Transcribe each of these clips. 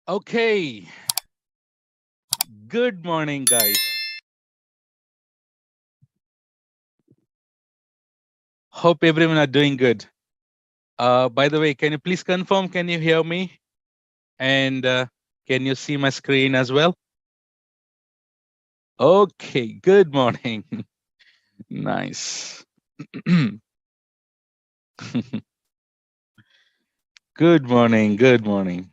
Okay. Good morning, guys. Hope everyone are doing good. By the way, can you please confirm? Can you hear me? And can you see my screen as well? Okay. Good morning. Nice. Good morning. Good morning.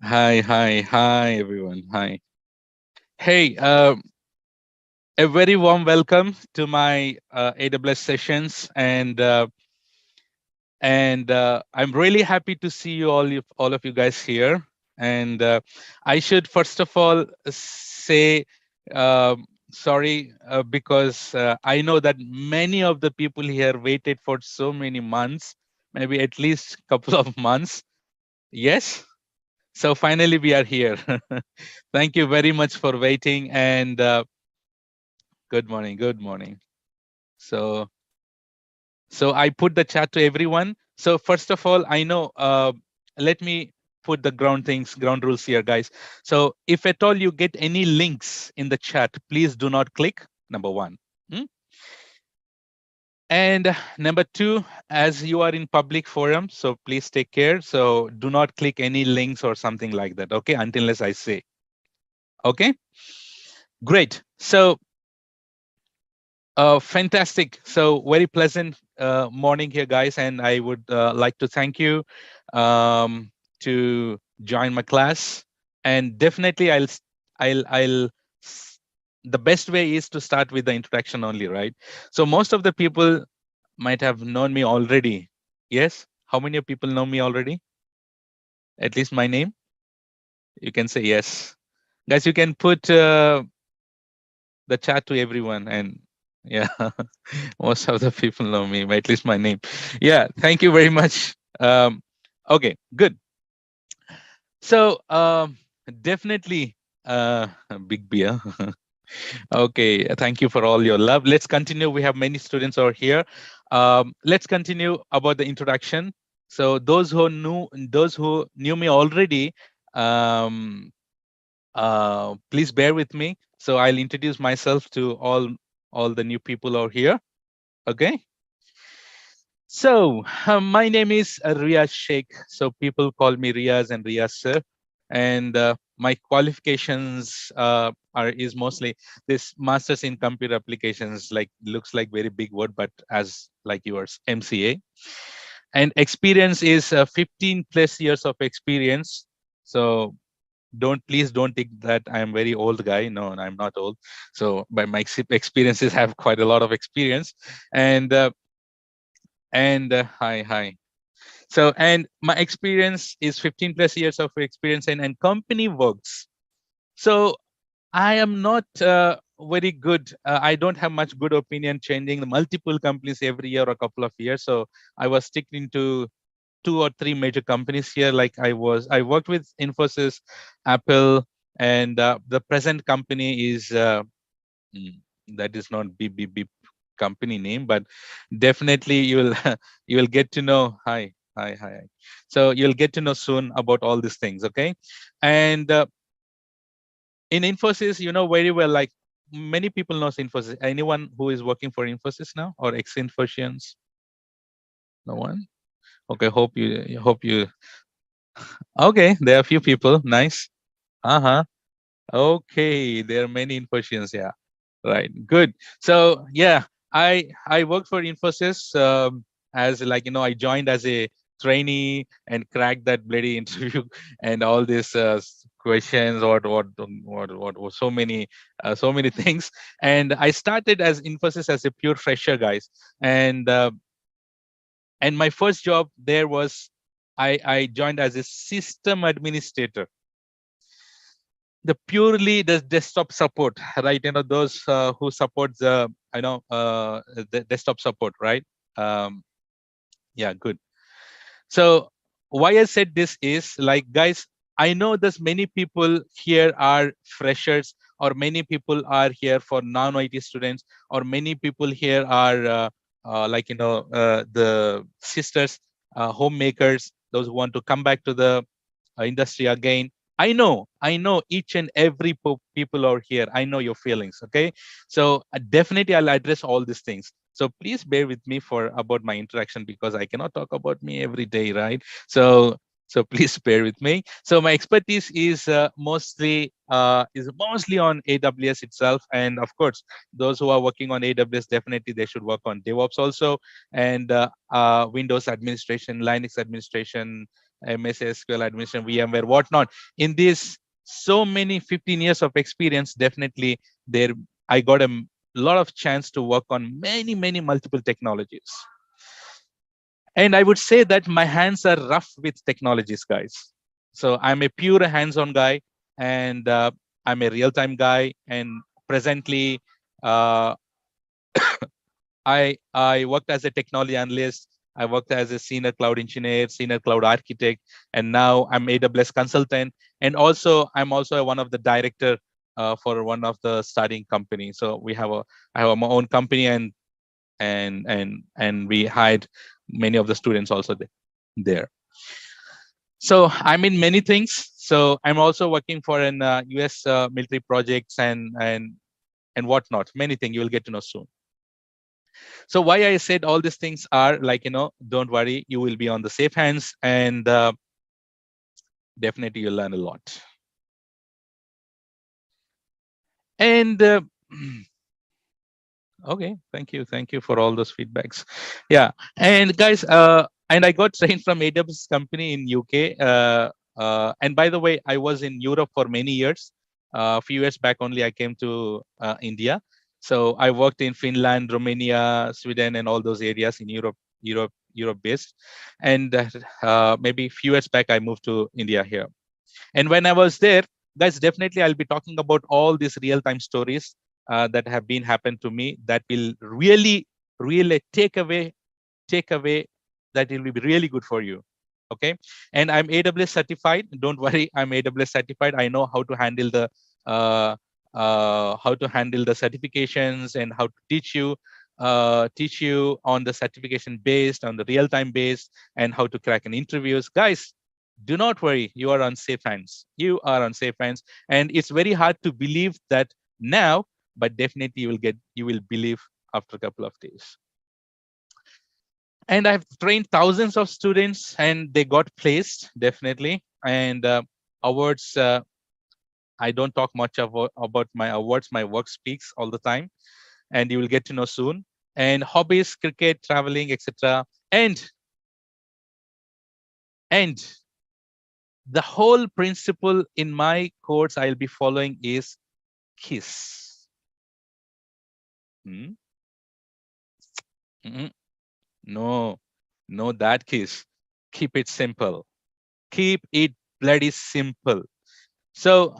Hi, everyone. Hi. Hey, a very warm welcome to my AWS sessions, and I'm really happy to see you all of you guys here. And I should first of all say sorry because I know that many of the people here waited for so many months, maybe at least couple of months. Yes. So finally we are here. Thank you very much for waiting, and good morning. Good morning. So So I put the chat to everyone. So first of all, I know, let me put the ground rules here, guys. So if at all you get any links in the chat, please do not click, number one. Hmm? And number two, as you are in public forum, so please take care. So do not click any links or something like that, okay, unless I say. Okay, great. So fantastic. So very pleasant morning here, guys, and I would like to thank you to join my class. And definitely, the best way is to start with the introduction only, right? So most of the people might have known me already. Yes. How many people know me already? At least my name. You can say yes, guys. You can put the chat to everyone, and yeah. Most of the people know me, at least my name. Yeah, thank you very much. Okay, good. So definitely big beer. Okay, thank you for all your love. Let's continue. We have many students over here. Let's continue about the introduction. So those who knew me already, um, please bear with me. So I'll introduce myself to all the new people over here. Okay. So, my name is Riaz Sheikh. So people call me Riaz and Riaz sir. And my qualifications is mostly this Masters in Computer Applications. Like looks like very big word, but as like yours, MCA. And experience is 15 plus years of experience. So please don't think that I am very old guy. No, I'm not old. So by my experiences have quite a lot of experience, and hi. So, and my experience is 15 plus years of experience, and company works. So I am not very good. I don't have much good opinion changing the multiple companies every year or a couple of years. So I was sticking to 2 or 3 major companies here. Like I worked with Infosys, Apple, and the present company is mm, that is not beep company name, but definitely you will you will get to know. Hi. So you'll get to know soon about all these things. Okay, and in Infosys, you know very well. Like many people knows Infosys. Anyone who is working for Infosys now or ex Infosians? No one. Okay, hope you. Okay, there are a few people. Nice. Uh-huh. Okay, there are many Infosians. Yeah. Right. Good. So yeah, I worked for Infosys as like I joined as a trainee and cracked that bloody interview and all these questions what so many things. And I started as Infosys as a pure fresher, guys. And my first job there was I joined as a system administrator, the purely the desktop support, right? Those who support the desktop support, right? um yeah, good. So why I said this is, like, guys, I know there's many people here are freshers, or many people are here for non-IT students, or many people here are the sisters, homemakers, those who want to come back to the industry again. I know each and every people are here. I know your feelings. Okay, so definitely I'll address all these things. So please bear with me for about my interaction, because I cannot talk about me every day, right? So please bear with me. So my expertise is mostly on AWS itself, and of course, those who are working on AWS, definitely they should work on DevOps also, and Windows administration, Linux administration, MS SQL administration, VMware, whatnot. In this so many 15 years of experience, definitely there I got a lot of chance to work on many multiple technologies. And I would say that my hands are rough with technologies, guys. So I'm a pure hands-on guy, and I'm a real-time guy. And presently, uh, I worked as a technology analyst. I worked as a senior cloud engineer, senior cloud architect, and now I'm AWS consultant. And also, I'm also one of the director for one of the starting company. So I have my own company, and we hired many of the students also there. So I'm in many things. So I'm also working for an US military projects and whatnot. Many things you will get to know soon. So why I said all these things are like, don't worry, you will be on the safe hands, and definitely you'll learn a lot. And okay, thank you for all those feedbacks. Yeah, and guys, and I got trained from AWS company in UK. And by the way, I was in Europe for many years. A few years back only, I came to India. So I worked in Finland, Romania, Sweden, and all those areas in Europe based. And maybe a few years back, I moved to India here. And when I was there, guys, definitely I'll be talking about all these real-time stories that have been happened to me that will really take away that will be really good for you. Okay, and I'm AWS certified. Don't worry, I'm AWS certified. I know uh, how to handle the certifications and how to teach you on the certification based, on the real time based, and how to crack an interviews. Guys, do not worry, you are on safe hands. You are on safe hands, and it's very hard to believe that now, but definitely you will believe after a couple of days. And I've trained thousands of students, and they got placed definitely. And awards, I don't talk much about my awards. My work speaks all the time, and you will get to know soon. And hobbies, cricket, traveling, etc. And the whole principle in my course I'll be following is KISS. Hmm? Mm-mm. No, no, that KISS. Keep it simple. Keep it bloody simple. So,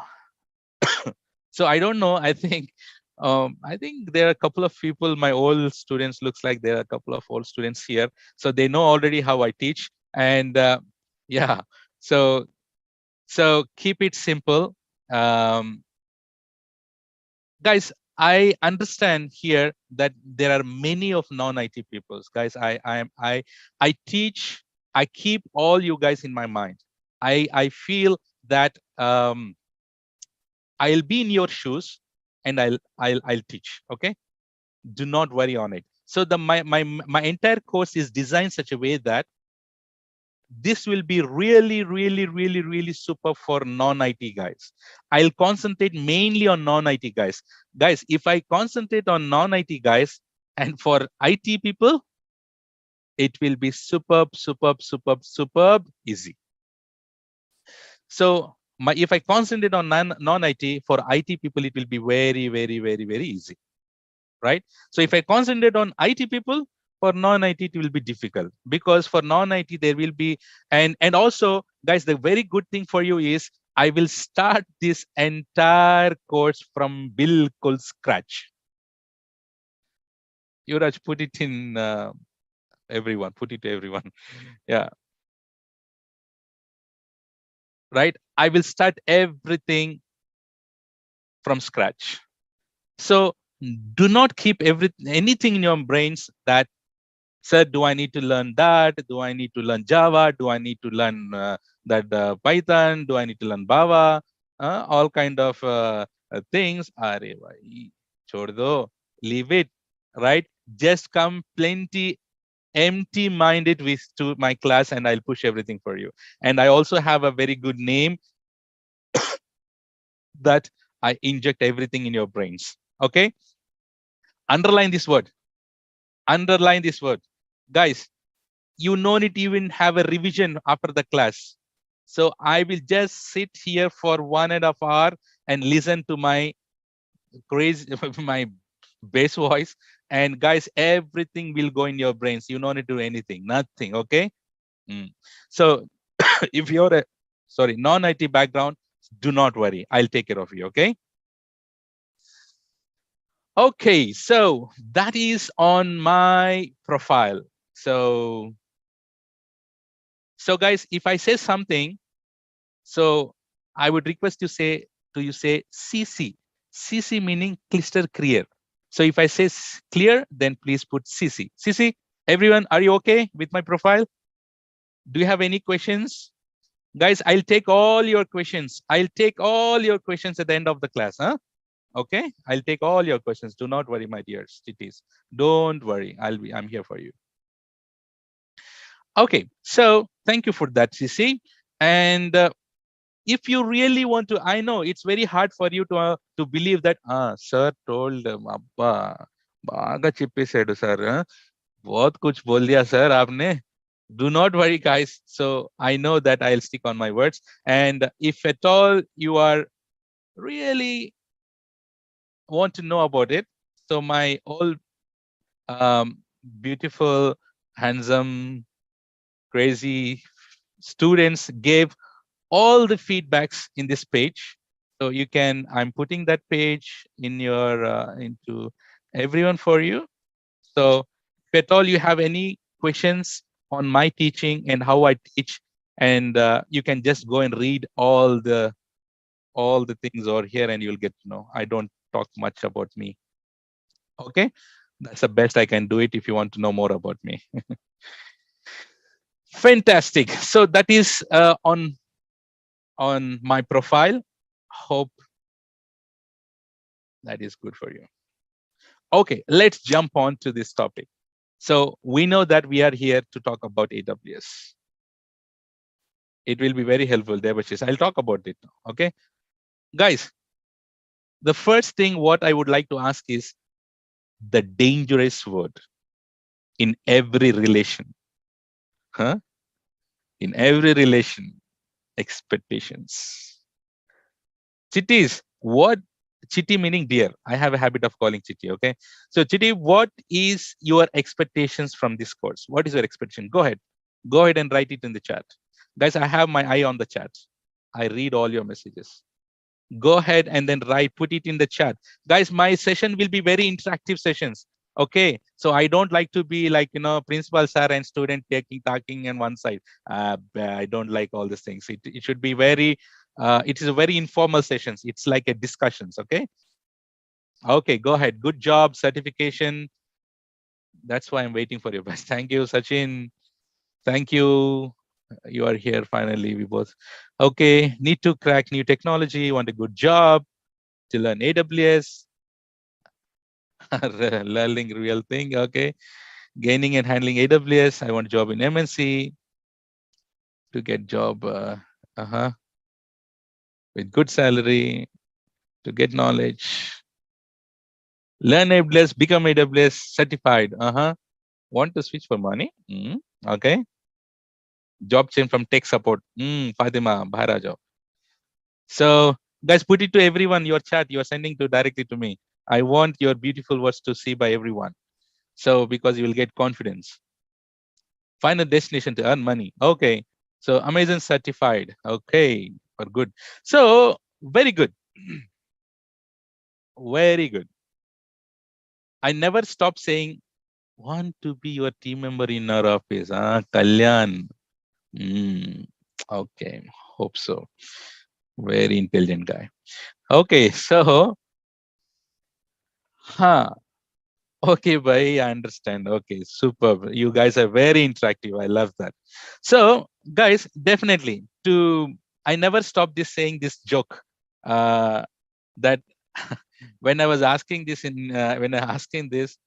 so I don't know. I think there are a couple of people. My old students looks like there are a couple of old students here, so they know already how I teach. And yeah, so keep it simple. Guys, I understand here that there are many of non-IT peoples. Guys, I teach, I keep all you guys in my mind. I feel that I'll be in your shoes, and I'll teach. Okay, do not worry on it. So my entire course is designed such a way that this will be really super for non-IT guys. I'll concentrate mainly on non-IT guys. Guys, if I concentrate on non-IT guys and for IT people, it will be superb easy. So if I concentrate on non-IT, for IT people, it will be very easy. Right? So if I concentrate on IT people, for non-IT it will be difficult, because for non-IT there will be, and also guys, the very good thing for you is I will start this entire course from bilkul scratch. Yuraj, put it in everyone, put it to everyone. Yeah. Right? I will start everything from scratch. So do not keep anything in your brains that Sir, do I need to learn that? Do I need to learn Java? Do I need to learn that Python? Do I need to learn Bava? All kind of things. Are bhai, chhod do, leave it, right? Just come plenty empty minded with to my class and I'll push everything for you. And I also have a very good name that I inject everything in your brains. Okay. Underline this word. Underline this word. Guys, you no need to even have a revision after the class. So I will just sit here for 1.5 hours and listen to my crazy, my bass voice. And guys, everything will go in your brains. You don't need to do anything, nothing. Okay. So if you're a non-IT background, do not worry. I'll take care of you. Okay. Okay. So that is on my profile. So guys, if I say something, so I would request you say CC. CC meaning cluster clear. So if I say clear, then please put CC. CC, everyone, are you okay with my profile? Do you have any questions? Guys, I'll take all your questions. I'll take all your questions at the end of the class. Huh? Okay, I'll take all your questions. Do not worry, my dears. Don't worry. I'm here for you. Okay, so thank you for that, CC. And if you really want to, I know it's very hard for you to believe that sir told abba baga chippesadu sir, bahut kuch bol diya sir aapne. Do not worry, guys. So I know that I'll stick on my words. And if at all you are really want to know about it, so my all beautiful, handsome, crazy students gave all the feedbacks in this page. So you can, I'm putting that page in your into everyone for you. So if at all you have any questions on my teaching and how I teach, and you can just go and read all the things over here and you'll get to know. I don't talk much about me. Okay, that's the best I can do it if you want to know more about me. Fantastic. So that is on my profile. Hope that is good for you. Okay, let's jump on to this topic. So we know that we are here to talk about AWS. It will be very helpful, Debashis. I'll talk about it now. Okay, guys, the first thing what I would like to ask is the dangerous word in every relation. Huh? In every relation, expectations. Chittis, what Chitti meaning dear. I have a habit of calling Chitti. Okay. So Chitti, what is your expectations from this course? What is your expectation? Go ahead. Go ahead and write it in the chat. Guys, I have my eye on the chat. I read all your messages. Go ahead and then put it in the chat. Guys, my session will be very interactive sessions. Okay. So I don't like to be like, principal sir and student talking on one side. I don't like all these things. It should be very, it is a very informal sessions. It's like a discussions. Okay. Okay. Go ahead. Good job. Certification. That's why I'm waiting for your best. Thank you, Sachin. Thank you. You are here finally. We both. Okay. Need to crack new technology. Want a good job to learn AWS. Learning real thing. Okay. Gaining and handling AWS. I want a job in MNC to get job with good salary, to get knowledge. Learn AWS, become AWS certified. Want to switch for money? Okay. Job change from tech support. Fatima, Bhara job. So guys, put it to everyone, your chat you are sending to directly to me. I want your beautiful words to see by everyone. So because you will get confidence. Find a destination to earn money. Okay. So Amazon certified. Okay. For good. So very good. Very good. I never stop saying, want to be your team member in our office. Kalyan. Okay. Hope so. Very intelligent guy. Okay. So, Okay, bhai, I understand. Okay, superb. You guys are very interactive. I love that. So, guys, definitely I never stop this saying this joke. That when I was asking this when I asking this,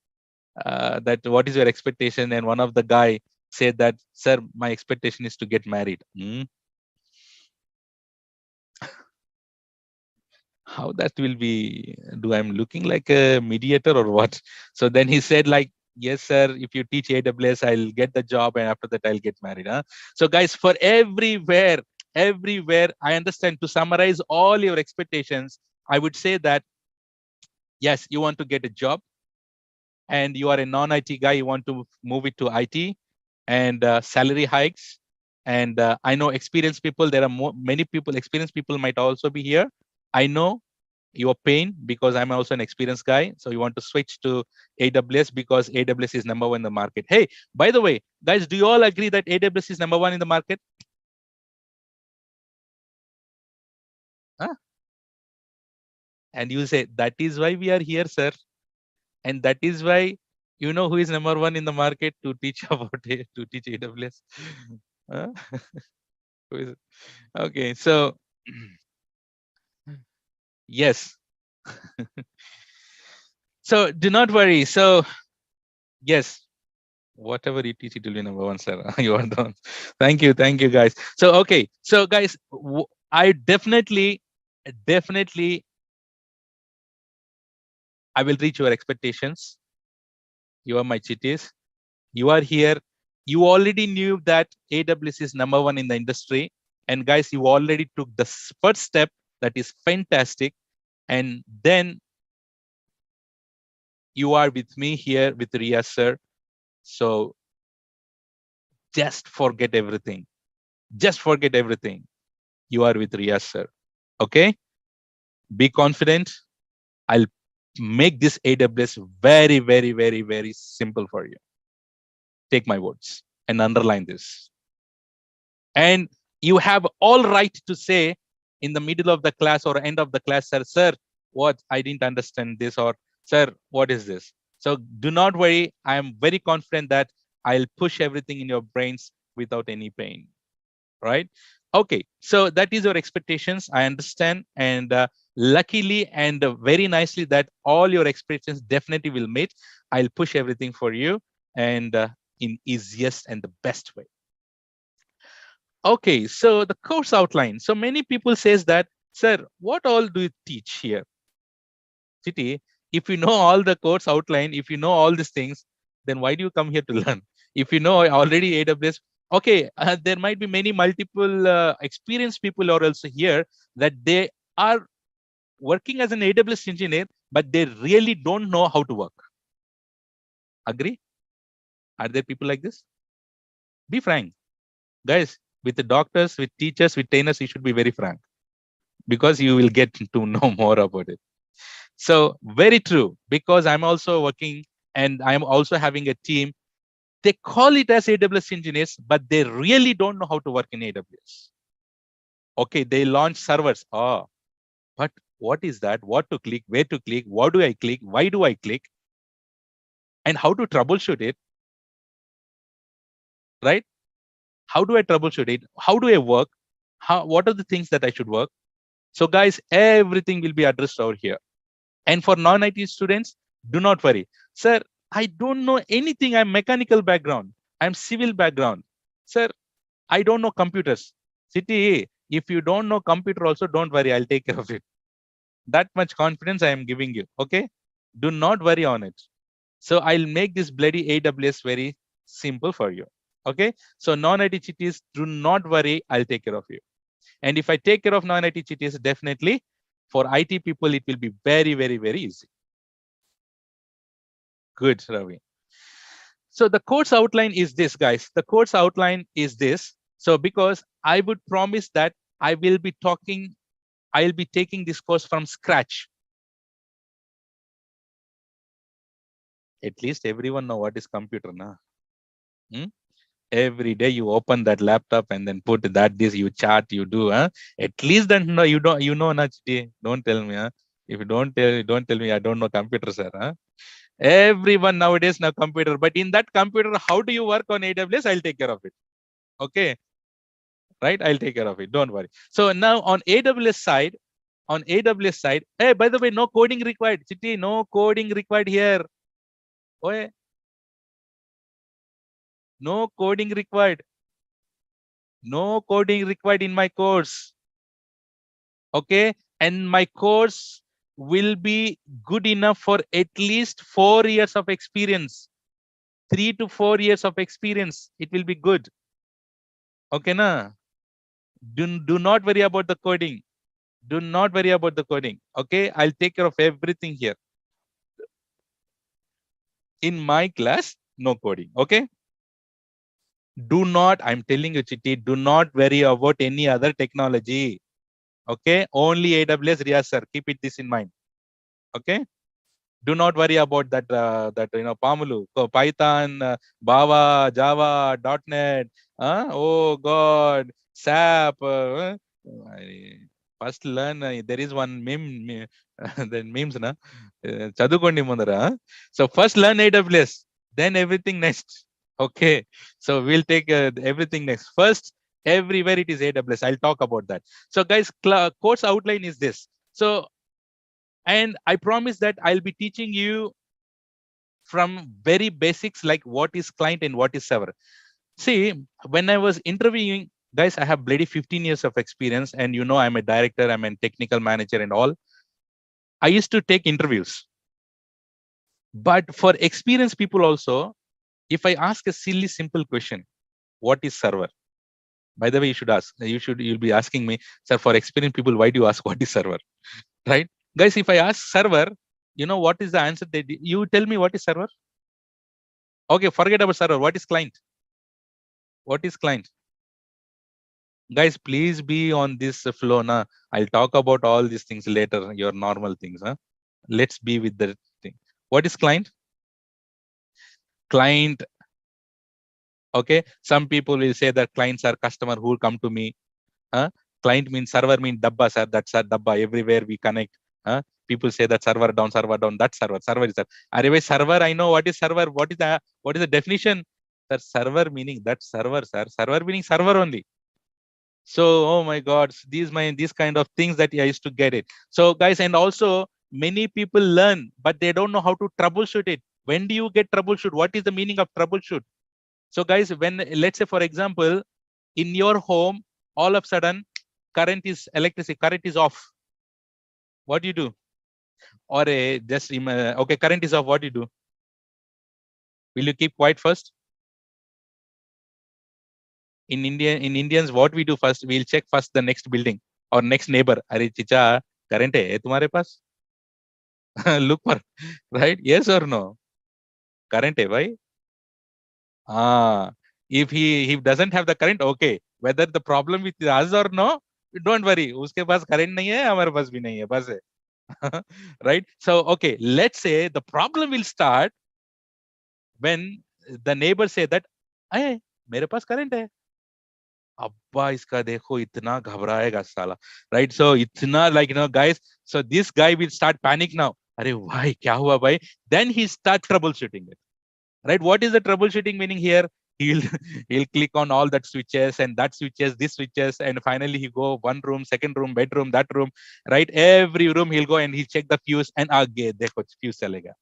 that what is your expectation, and one of the guy said that, sir, my expectation is to get married. How that will be? Do I'm looking like a mediator or what? So then he said like, yes sir, if you teach AWS, I'll get the job, and after that I'll get married. So guys, for everywhere I understand, to summarize all your expectations, I would say that yes, you want to get a job, and you are a non-IT guy, you want to move it to IT, and salary hikes. And I know experienced people, there are many people, experienced people might also be here. I know your pain, because I'm also an experienced guy. So you want to switch to AWS because AWS is number one in the market. Hey, by the way, guys, do you all agree that AWS is number one in the market? Huh? And you say, that is why we are here, sir. And that is why, you know who is number one in the market to teach about it, to teach AWS? Huh? Who is it? Okay, so yes. So do not worry. So yes, whatever you teach, it will be number one, sir. You are done. Thank you, guys. So okay, so guys, I definitely, I will reach your expectations. You are my chitties. You are here. You already knew that AWS is number one in the industry, and guys, you already took the first step. That is fantastic. And then you are with me here with Ria sir. So just forget everything. Just forget everything. You are with Ria sir. Okay? Be confident. I'll make this AWS very simple for you. Take my words and underline this. And you have all right to say in the middle of the class or end of the class, sir, what? I didn't understand this, or sir, what is this? So do not worry. I am very confident that I'll push everything in your brains without any pain. Right? Okay, so that is your expectations. I understand, and luckily and very nicely that all your expectations definitely will meet. I'll push everything for you, and in easiest and the best way. Okay, so the course outline. So many people says that, sir, what all do you teach here? City, if you know all the course outline, if you know all these things, then why do you come here to learn? If you know already AWS, okay, there might be many multiple experienced people are also here, that they are working as an AWS engineer, but they really don't know how to work. Agree? Are there people like this? Be frank. Guys, with the doctors, with teachers, with trainers, you should be very frank, because you will get to know more about it. So very true, because I'm also working and I'm also having a team. They call it as AWS engineers, but they really don't know how to work in AWS. Okay, they launch servers. Oh, but what is that? What to click? Where to click? What do I click? Why do I click? And how to troubleshoot it? Right? How do I troubleshoot it? How do I work? What are the things that I should work? So guys, everything will be addressed over here. And for non-IT students, do not worry. Sir, I don't know anything. I'm mechanical background. I'm civil background. Sir, I don't know computers. City, if you don't know computer also, don't worry. I'll take care of it. That much confidence I am giving you. Okay? Do not worry on it. So I'll make this bloody AWS very simple for you. Okay? So non-IT chitties, do not worry. I'll take care of you. And if I take care of non-IT chitties, definitely for IT people, it will be very easy. Good, Ravi. So the course outline is this, guys. The course outline is this. So because I would promise that I'll be taking this course from scratch. At least everyone know what is computer now. Every day you open that laptop and then put that this, you chat, you do. At least then no, you know not. Don't tell me. If you don't tell me I don't know computer, sir. Huh? Everyone nowadays know computer, but in that computer, how do you work on AWS? I'll take care of it. Okay, right? I'll take care of it. Don't worry. So now on AWS side, hey, by the way, no coding required. Chiti, no coding required here. Oh, no coding required. No coding required in my course. Okay, and my course will be good enough for at least 4 years of experience. 3 to 4 years of experience. It will be good. Okay, na? Do not worry about the coding. Do not worry about the coding. Okay, I'll take care of everything here. In my class, no coding. Okay. Do not, I'm telling you, Chitti, do not worry about any other technology. Okay, only AWS, Riyaz sir. Keep it this in mind. Okay. Do not worry about that Pamulu, Python, Bava, Java, .NET. Oh God, SAP. First learn. There is one meme. Then memes, na. Chadukondi mundara. So first learn AWS, then everything next. Okay. So we'll take everything next. First, everywhere it is AWS. I'll talk about that. So guys, course outline is this. So, and I promise that I'll be teaching you from very basics like what is client and what is server. See, when I was interviewing, guys, I have bloody 15 years of experience, and I'm a director, I'm a technical manager and all. I used to take interviews. But for experienced people also, if I ask a silly, simple question, what is server? By the way, you should ask. You'll be asking me, sir, for experienced people, why do you ask what is server? Right? Guys, if I ask server, what is the answer? You tell me what is server? Okay, forget about server. What is client? What is client? Guys, please be on this flow. Na. I'll talk about all these things later, your normal things. Huh? Let's be with the thing. What is client? Client. Okay. Some people will say that clients are customer who come to me. Huh? Client means server means dabba, sir. That's a dabba. Everywhere we connect. Huh? People say that server down, server down. That server. Server is that. Anyway, server, I know what is server. What is the definition? Sir, server meaning that server, sir. Server meaning server only. So, oh my God, these kind of things that I used to get it. So guys, and also many people learn, but they don't know how to troubleshoot it. When do you get troubleshoot? What is the meaning of troubleshoot? So guys, when, let's say, for example, in your home, all of a sudden, electricity current is off. What do you do? Or okay, current is off. What do you do? Will you keep quiet first? In Indians, what we do first, we'll check first the next building or next neighbor. Are chicha, current hai tumhare paas? Look for, right? Yes or no? Current hai, bhai? If he doesn't have the current, okay. Whether the problem with us or no, don't worry. Uske paas current nahi hai, hamare paas bhi nahi hai, bas hai. Right? So, okay, let's say the problem will start when the neighbor say that, hey, mere paas current hai. अब्बा इसका देखो इतना घबराएगा साला, right? So इतना like guys, so this guy will start panic now. अरे भाई क्या हुआ भाई? Then he start troubleshooting it, right? What is the troubleshooting meaning here? He'll he'll click on all that switches and that switches, this switches, and finally he go one room, second room, bedroom, that room, right? Every room he'll go and he'll check the fuse and आगे देखो fuse चलेगा.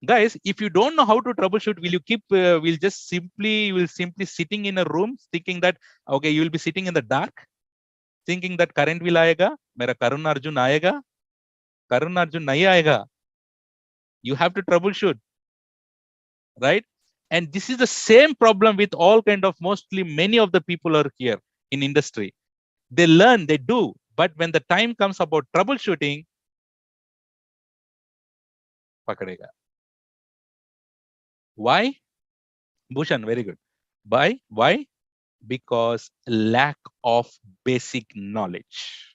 Guys, if you don't know how to troubleshoot, you will simply sitting in a room thinking that, okay, you will be sitting in the dark thinking that current will आएगा, मेरा Karun Arjun आएगा, Karun Arjun नहीं आएगा. You have to troubleshoot, right? And this is the same problem with all kind of, mostly many of the people are here in industry. They learn, they do, but when the time comes about troubleshooting, पकड़ेगा. Why? Bhushan, very good. Why? Because lack of basic knowledge.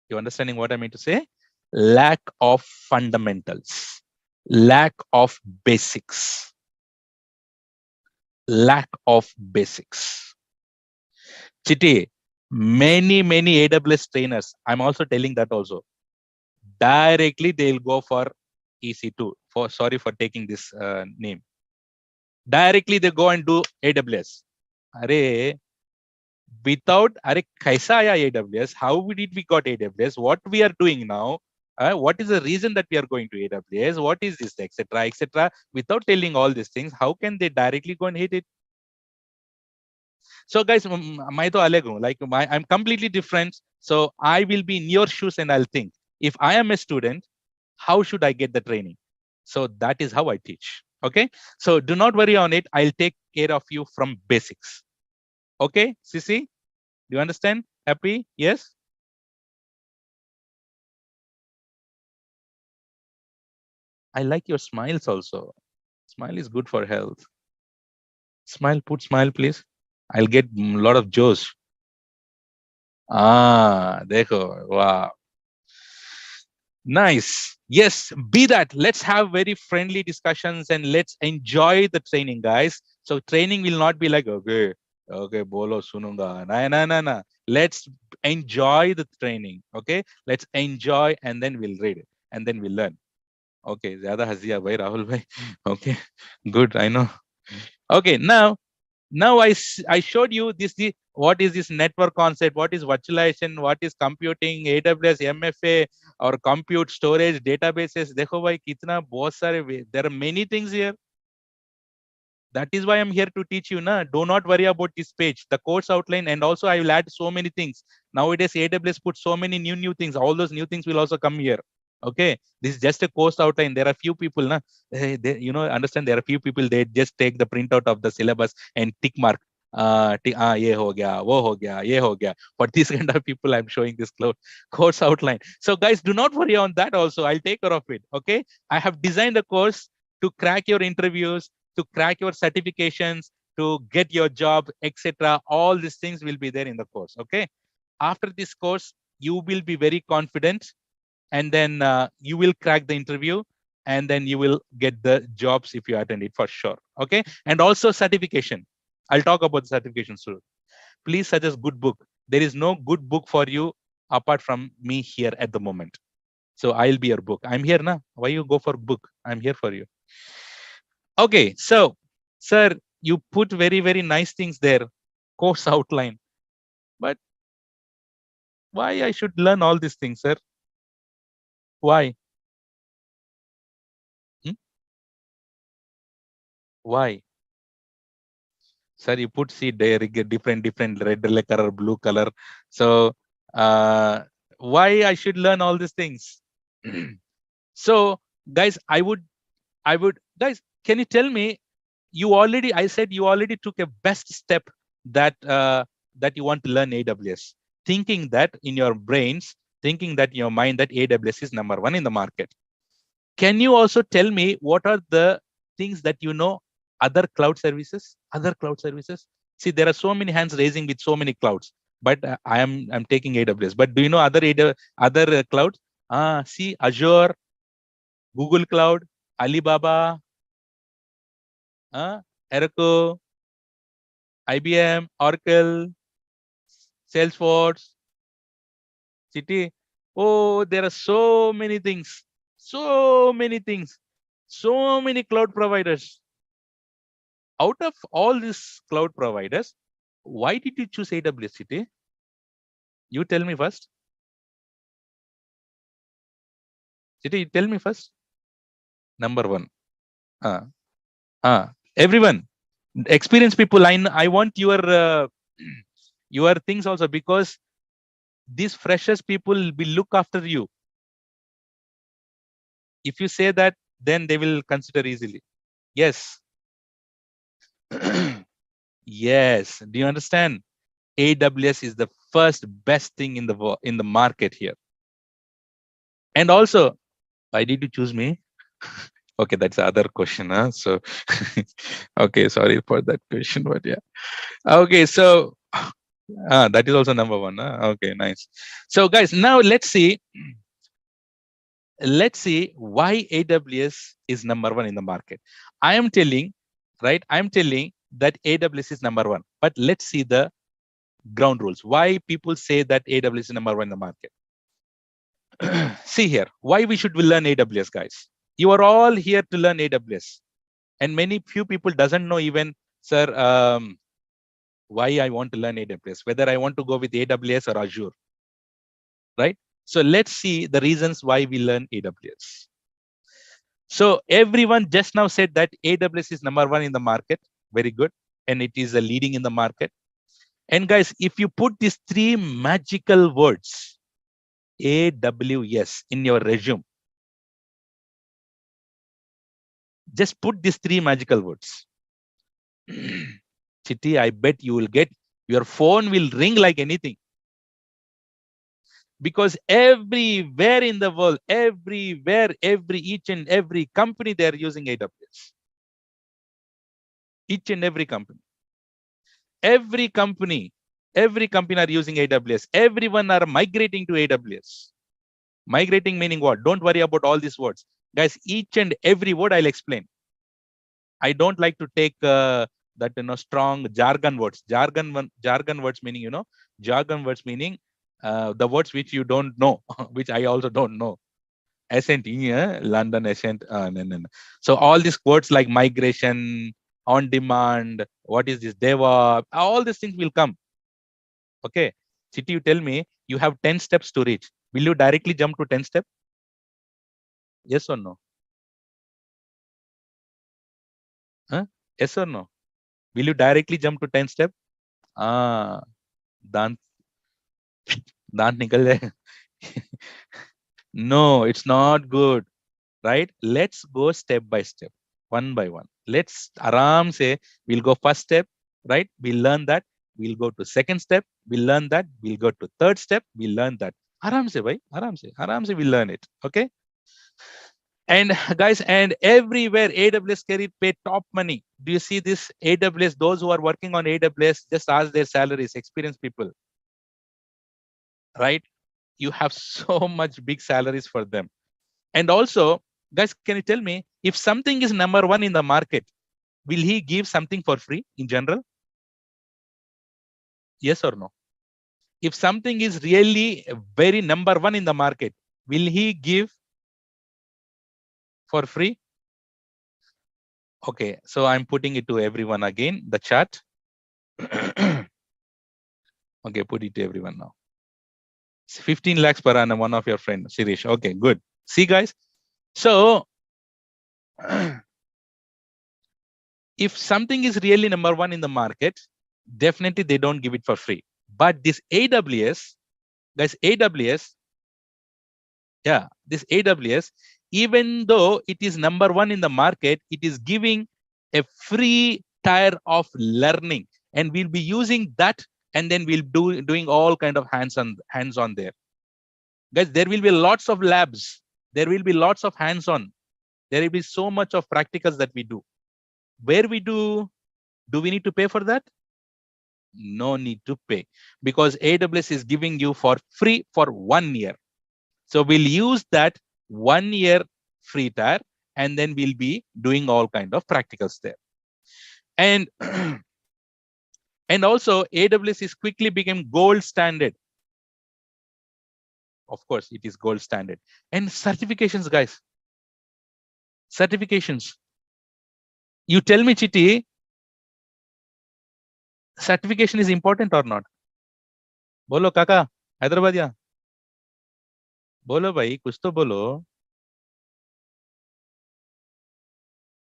You understanding what I mean to say? Lack of fundamentals, lack of basics, lack of basics. Chiti, Many AWS trainers, I'm also telling that also, directly they'll go for EC2. Sorry for taking this name. Directly they go and do AWS. Array, without kaisa aaya AWS? How did we got AWS? What we are doing now? What is the reason that we are going to AWS? What is this, etc., etc.? Without telling all these things, how can they directly go and hit it? So, guys, I'm completely different. So I will be in your shoes and I'll think, if I am a student, how should I get the training? So that is how I teach. Okay. So do not worry on it. I'll take care of you from basics. Okay, Sisi, do you understand? Happy? Yes. I like your smiles also. Smile is good for health. Smile, put smile, please. I'll get a lot of joes. Dekho. Wow. Nice. Yes, be that. Let's have very friendly discussions and let's enjoy the training, guys. So training will not be like, okay, bolo sununga. Na. Let's enjoy the training. Okay. Let's enjoy and then we'll read it and then we'll learn. Okay. Zyada haziya bhai, Rahul bhai. Okay. Good. I know. Okay. Now I showed you what is this network concept, what is virtualization, what is computing, AWS, MFA, or compute storage, databases. देखो भाई कितना बहुत सारे there are many things here. That is why I'm here to teach you. Do not worry about this page, the course outline, and also I will add so many things. Nowadays, AWS put so many new things. All those new things will also come here. Okay, this is just a course outline. There are few people, understand. There are few people, they just take the printout of the syllabus and tick mark. ये हो गया, वो हो गया, ये हो गया. For these kind of people, I'm showing this course outline. So, guys, do not worry on that. Also, I'll take care of it. Okay, I have designed a course to crack your interviews, to crack your certifications, to get your job, etc. All these things will be there in the course. Okay. After this course, you will be very confident, and then you will crack the interview, and then you will get the jobs if you attend it for sure. Okay. And also certification. I'll talk about the certification soon. Please suggest good book. There is no good book for you apart from me here at the moment. So I'll be your book. I'm here now. Why you go for book? I'm here for you. Okay, so, sir, you put very nice things there, course outline. But why I should learn all these things, sir? Why? Hmm? Why? Sir, you put see there different red color, blue color. So why I should learn all these things? So, guys, I would guys, can you tell me, I said you already took a best step that that you want to learn AWS, thinking that in your brains, thinking that in your mind that AWS is number one in the market. Can you also tell me what are the things that you know other cloud services? Other cloud services. See, there are so many hands raising with so many clouds, but I'm taking AWS. But do you know other clouds? See, Azure, Google Cloud, Alibaba, Oracle, IBM, Oracle, Salesforce, City. Oh, there are so many things. So many things. So many cloud providers. Out of all these cloud providers, why did you choose AWS, City? You tell me first. City, tell me first. Number one. Everyone. Experienced people, I want your things also, because these freshers people will look after you. If you say that, then they will consider easily. Yes. Yes. Do you understand? AWS is the first best thing in the market here. And also, why did you choose me? Okay, that's the other question. So, okay, sorry for that question, but yeah. Okay, so that is also number one. Okay, nice. So, guys, now let's see why AWS is number one in the market. I am telling that AWS is number one, but let's see the Ground rules. Why people say that AWS is number one in the market. See here, why we should learn AWS, guys. You are all here to learn AWS. And many few people doesn't know even, sir, why I want to learn AWS, whether I want to go with AWS or Azure, right? So let's see the reasons why we learn AWS. So everyone just now said that AWS is number one in the market. Very good. And it is a leading in the market. And guys, if you put these three magical words, AWS, in your resume, just put these three magical words. Chitti, I bet you will get, your phone will ring like anything. Because everywhere in the world, everywhere, each and every company, they are using AWS. Each and every company. Every company are using AWS. Everyone are migrating to AWS. Migrating meaning what? Don't worry about all these words. Guys, each and every word I'll explain. I don't like to take that strong jargon words. Jargon words meaning jargon words meaning the words which you don't know, which I also don't know. Ascent, London Ascent. No. So all these words like migration, on demand, what is this, DevOps, all these things will come. Okay, Chiti, you tell me you have 10 steps to reach. Will you directly jump to 10 steps? Yes or no? Huh? Yes or no? Will you directly jump to 10 steps? दांत दांत निकल जाए. No, it's not good, right? Let's go step by step, one by one. Let's aram say, we'll go first step, right? We'll learn that. We'll go to second step. We'll learn that. We'll go to third step. We'll learn that. Aram se, bhai. Aram se we'll learn it. Okay. And guys, and everywhere AWS carry pay top money. Do you see this AWS? Those who are working on AWS, just ask their salaries, experienced people, right? You have so much big salaries for them. And also, guys, can you tell me if something is number one in the market, will he give something for free in general? Yes or no? If something is really very number one in the market, will he give for free? Okay, so I'm putting it to everyone again, the chat. Okay, put it to everyone now. 15 lakhs per annum, one of your friends, Shirish. Okay, good. See, guys. So, if something is really number one in the market, definitely they don't give it for free. But this AWS, guys, AWS, yeah, this AWS, even though it is number one in the market, it is giving a free tier of learning, and we'll be using that, and then we'll doing all kind of hands-on there. Guys, there will be lots of labs. There will be lots of hands-on. There will be so much of practicals that we do. Where we do we need to pay for that? No need to pay, because AWS is giving you for free for 1 year. So we'll use that 1 year free tier, and then we'll be doing all kind of practicals there. And and also AWS is quickly became gold standard. Of course, it is gold standard. And certifications, guys. Certifications. You tell me, Chitti, certification is important or not? Bolo, kaka, Hyderabadiya. Bolo, bhai, kuch to bolo.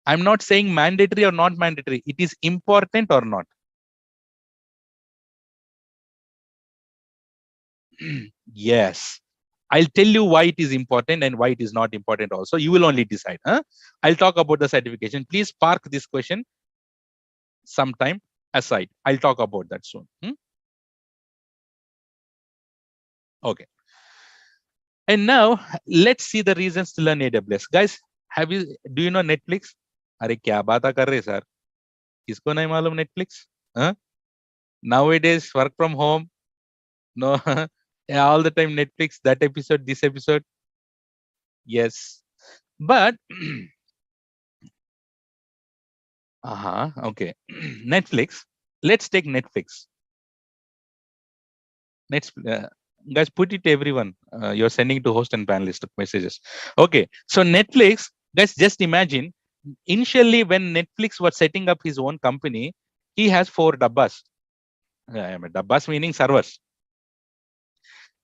I'm not saying mandatory or not mandatory. It is important or not. Yes. I'll tell you why it is important and why it is not important also. You will only decide. Huh? I'll talk about the certification. Please park this question sometime aside. I'll talk about that soon. Okay. And now let's see the reasons to learn AWS. Guys, do you know Netflix? अरे क्या बात कर रहे sir? किसको नहीं मालूम Netflix? Huh? Nowadays, work from home. No, all the time Netflix, that episode, this episode. Yes. But okay. Netflix. Let's take Netflix. Guys, put it to everyone. You're sending to host and panelist messages. Okay, so Netflix, guys, just imagine. Initially, when Netflix was setting up his own company, he has 4 dabbas. Dabbas meaning servers.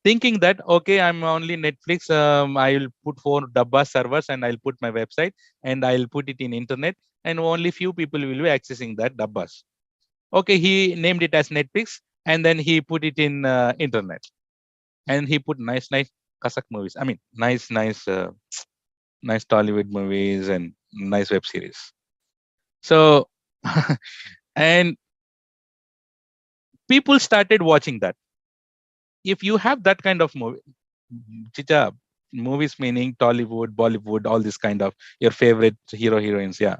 Thinking that okay, I'm only Netflix. I'll put 4 dabba servers and I'll put my website and I'll put it in internet, and only few people will be accessing that dabbas. Okay, he named it as Netflix, and then he put it in internet, and he put nice Kasak movies. I mean, nice Tollywood movies and nice web series. So, and people started watching that. If you have that kind of movie, chicha, movies meaning Tollywood, Bollywood, all this kind of your favorite hero heroines, yeah.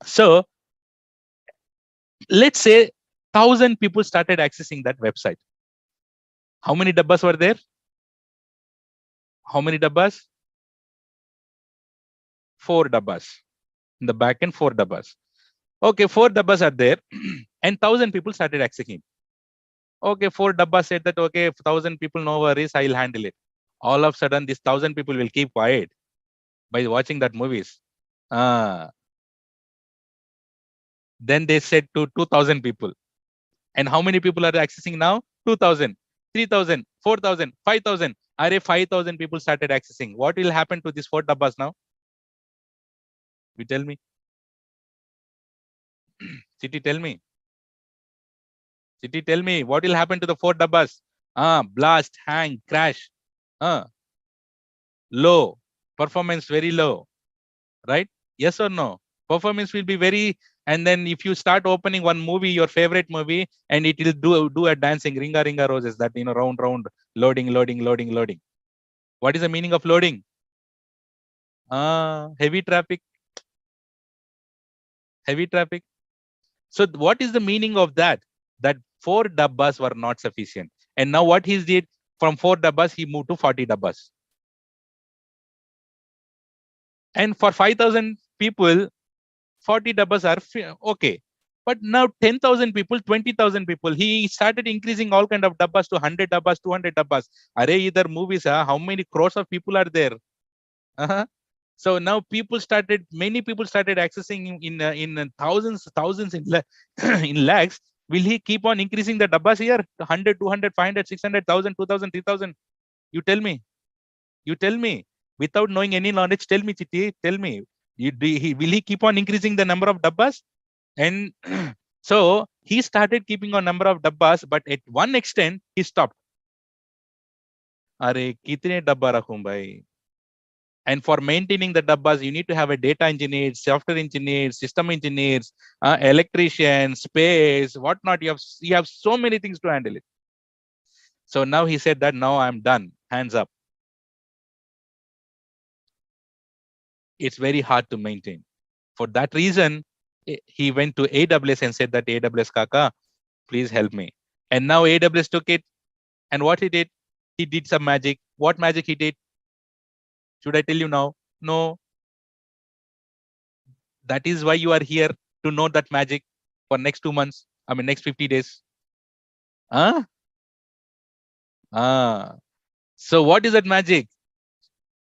So let's say 1,000 people started accessing that website. How many dabbas were there? How many dabbas? 4 dabbas. In the back end, 4 dabbas. Okay, 4 dabbas are there, and 1,000 people started accessing. Okay, 4 dabbas said that okay, if 1,000 people, no worries, I'll handle it. All of a sudden, these 1,000 people will keep quiet by watching that movies. Then they said to 2,000 people. And how many people are accessing now? 2,000, 3,000, 4,000, 5,000. Are 5,000 people started accessing. What will happen to these 4 dabbas now? You tell me. City, tell me. City, tell me. What will happen to the 4 dabbas? Blast, hang, crash. Low. Performance very low. Right? Yes or no? Performance will be very. And then if you start opening one movie, your favorite movie, and it will do a dancing ringa ringa roses, that round loading. What is the meaning of loading? Heavy traffic. So what is the meaning of that? That 4 dabbas were not sufficient. And now what he did, from 4 dabbas, he moved to 40 dabbas. And for 5,000 people, 40 dabbas are okay. But now 10,000 people, 20,000 people, he started increasing all kind of dabbas to 100 dabbas, 200 dabbas. Array, either movies, how many crores of people are there? So now many people started accessing in thousands in lakhs. Will he keep on increasing the dabbas here? 100, 200, 500, 600, 1,000, 2,000, 3,000? You tell me. Without knowing any knowledge, tell me, Chitti, tell me. Will he keep on increasing the number of dabbas? And so he started keeping on number of dabbas, but at one extent, he stopped. Are kitne dabba rakhun bhai? And for maintaining the dabbas, you need to have a data engineer, software engineer, system engineers, electrician, space, whatnot. You have so many things to handle it. So now he said that now I'm done. Hands up. It's very hard to maintain. For that reason, he went to AWS and said that AWS Kaka, please help me. And now AWS took it. And what he did some magic. What magic he did? Should I tell you now? No. That is why you are here, to know that magic for next 2 months. I mean, next 50 days. So what is that magic?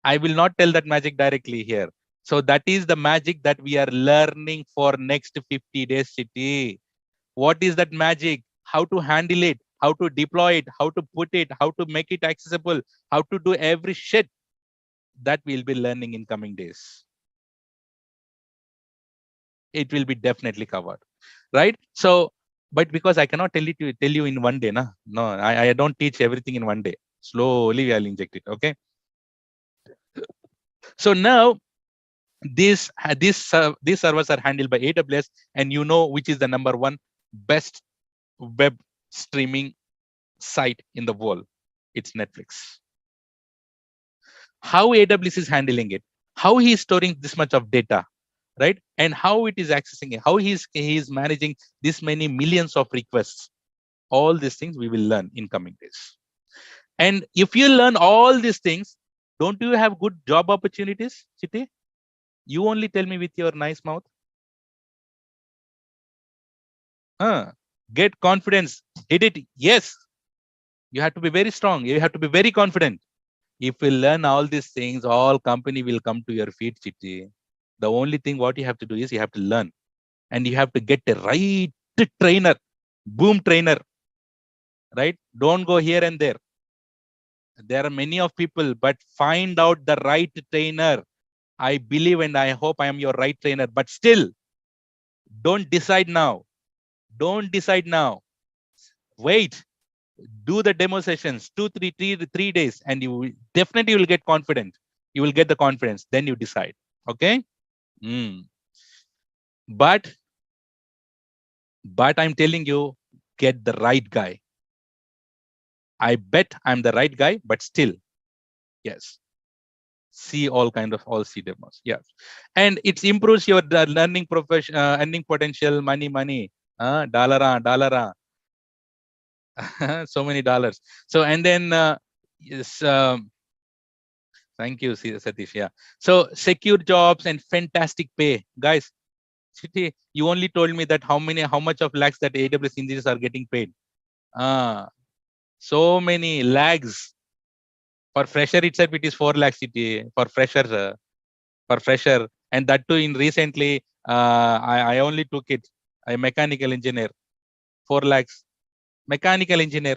I will not tell that magic directly here. So that is the magic that we are learning for next 50 days, City. What is that magic? How to handle it, how to deploy it, how to put it, how to make it accessible, how to do every shit, that we'll be learning in coming days. It will be definitely covered, right? So, but because I cannot tell you in one day, no, I don't teach everything in one day. Slowly I'll inject it. Okay. So now these servers are handled by AWS, and you know which is the number one best web streaming site in the world. It's Netflix. How AWS is handling it, how he is storing this much of data, right? And how it is accessing it, how he is managing this many millions of requests. All these things we will learn in coming days. And if you learn all these things, don't you have good job opportunities, Chiti? You only tell me with your nice mouth. Get confidence. Did it? Yes. You have to be very strong. You have to be very confident. If you learn all these things, all company will come to your feet, Chitti. The only thing what you have to do is you have to learn, and you have to get the right trainer, boom trainer, right? Don't go here and there. There are many of people, but find out the right trainer. I believe and I hope I am your right trainer, but still don't decide now. Don't decide now. Wait, do the demo sessions, 3 days, and you definitely will get confident. You will get the confidence. Then you decide. Okay. Mm. But I'm telling you, get the right guy. I bet I'm the right guy, but still, yes. See all kind of all see demos. Yes. And it improves your learning profession, earning potential, money, dollar. So many dollars. So, and then, yes, thank you, Satish. Yeah. So secure jobs and fantastic pay, guys. Chiti, you only told me that how much of lakhs that AWS engineers are getting paid. So many lags. For fresher itself, it is 4 lakhs for fresher, and that too in recently. I only took it. A mechanical engineer, 4 lakhs. Mechanical engineer,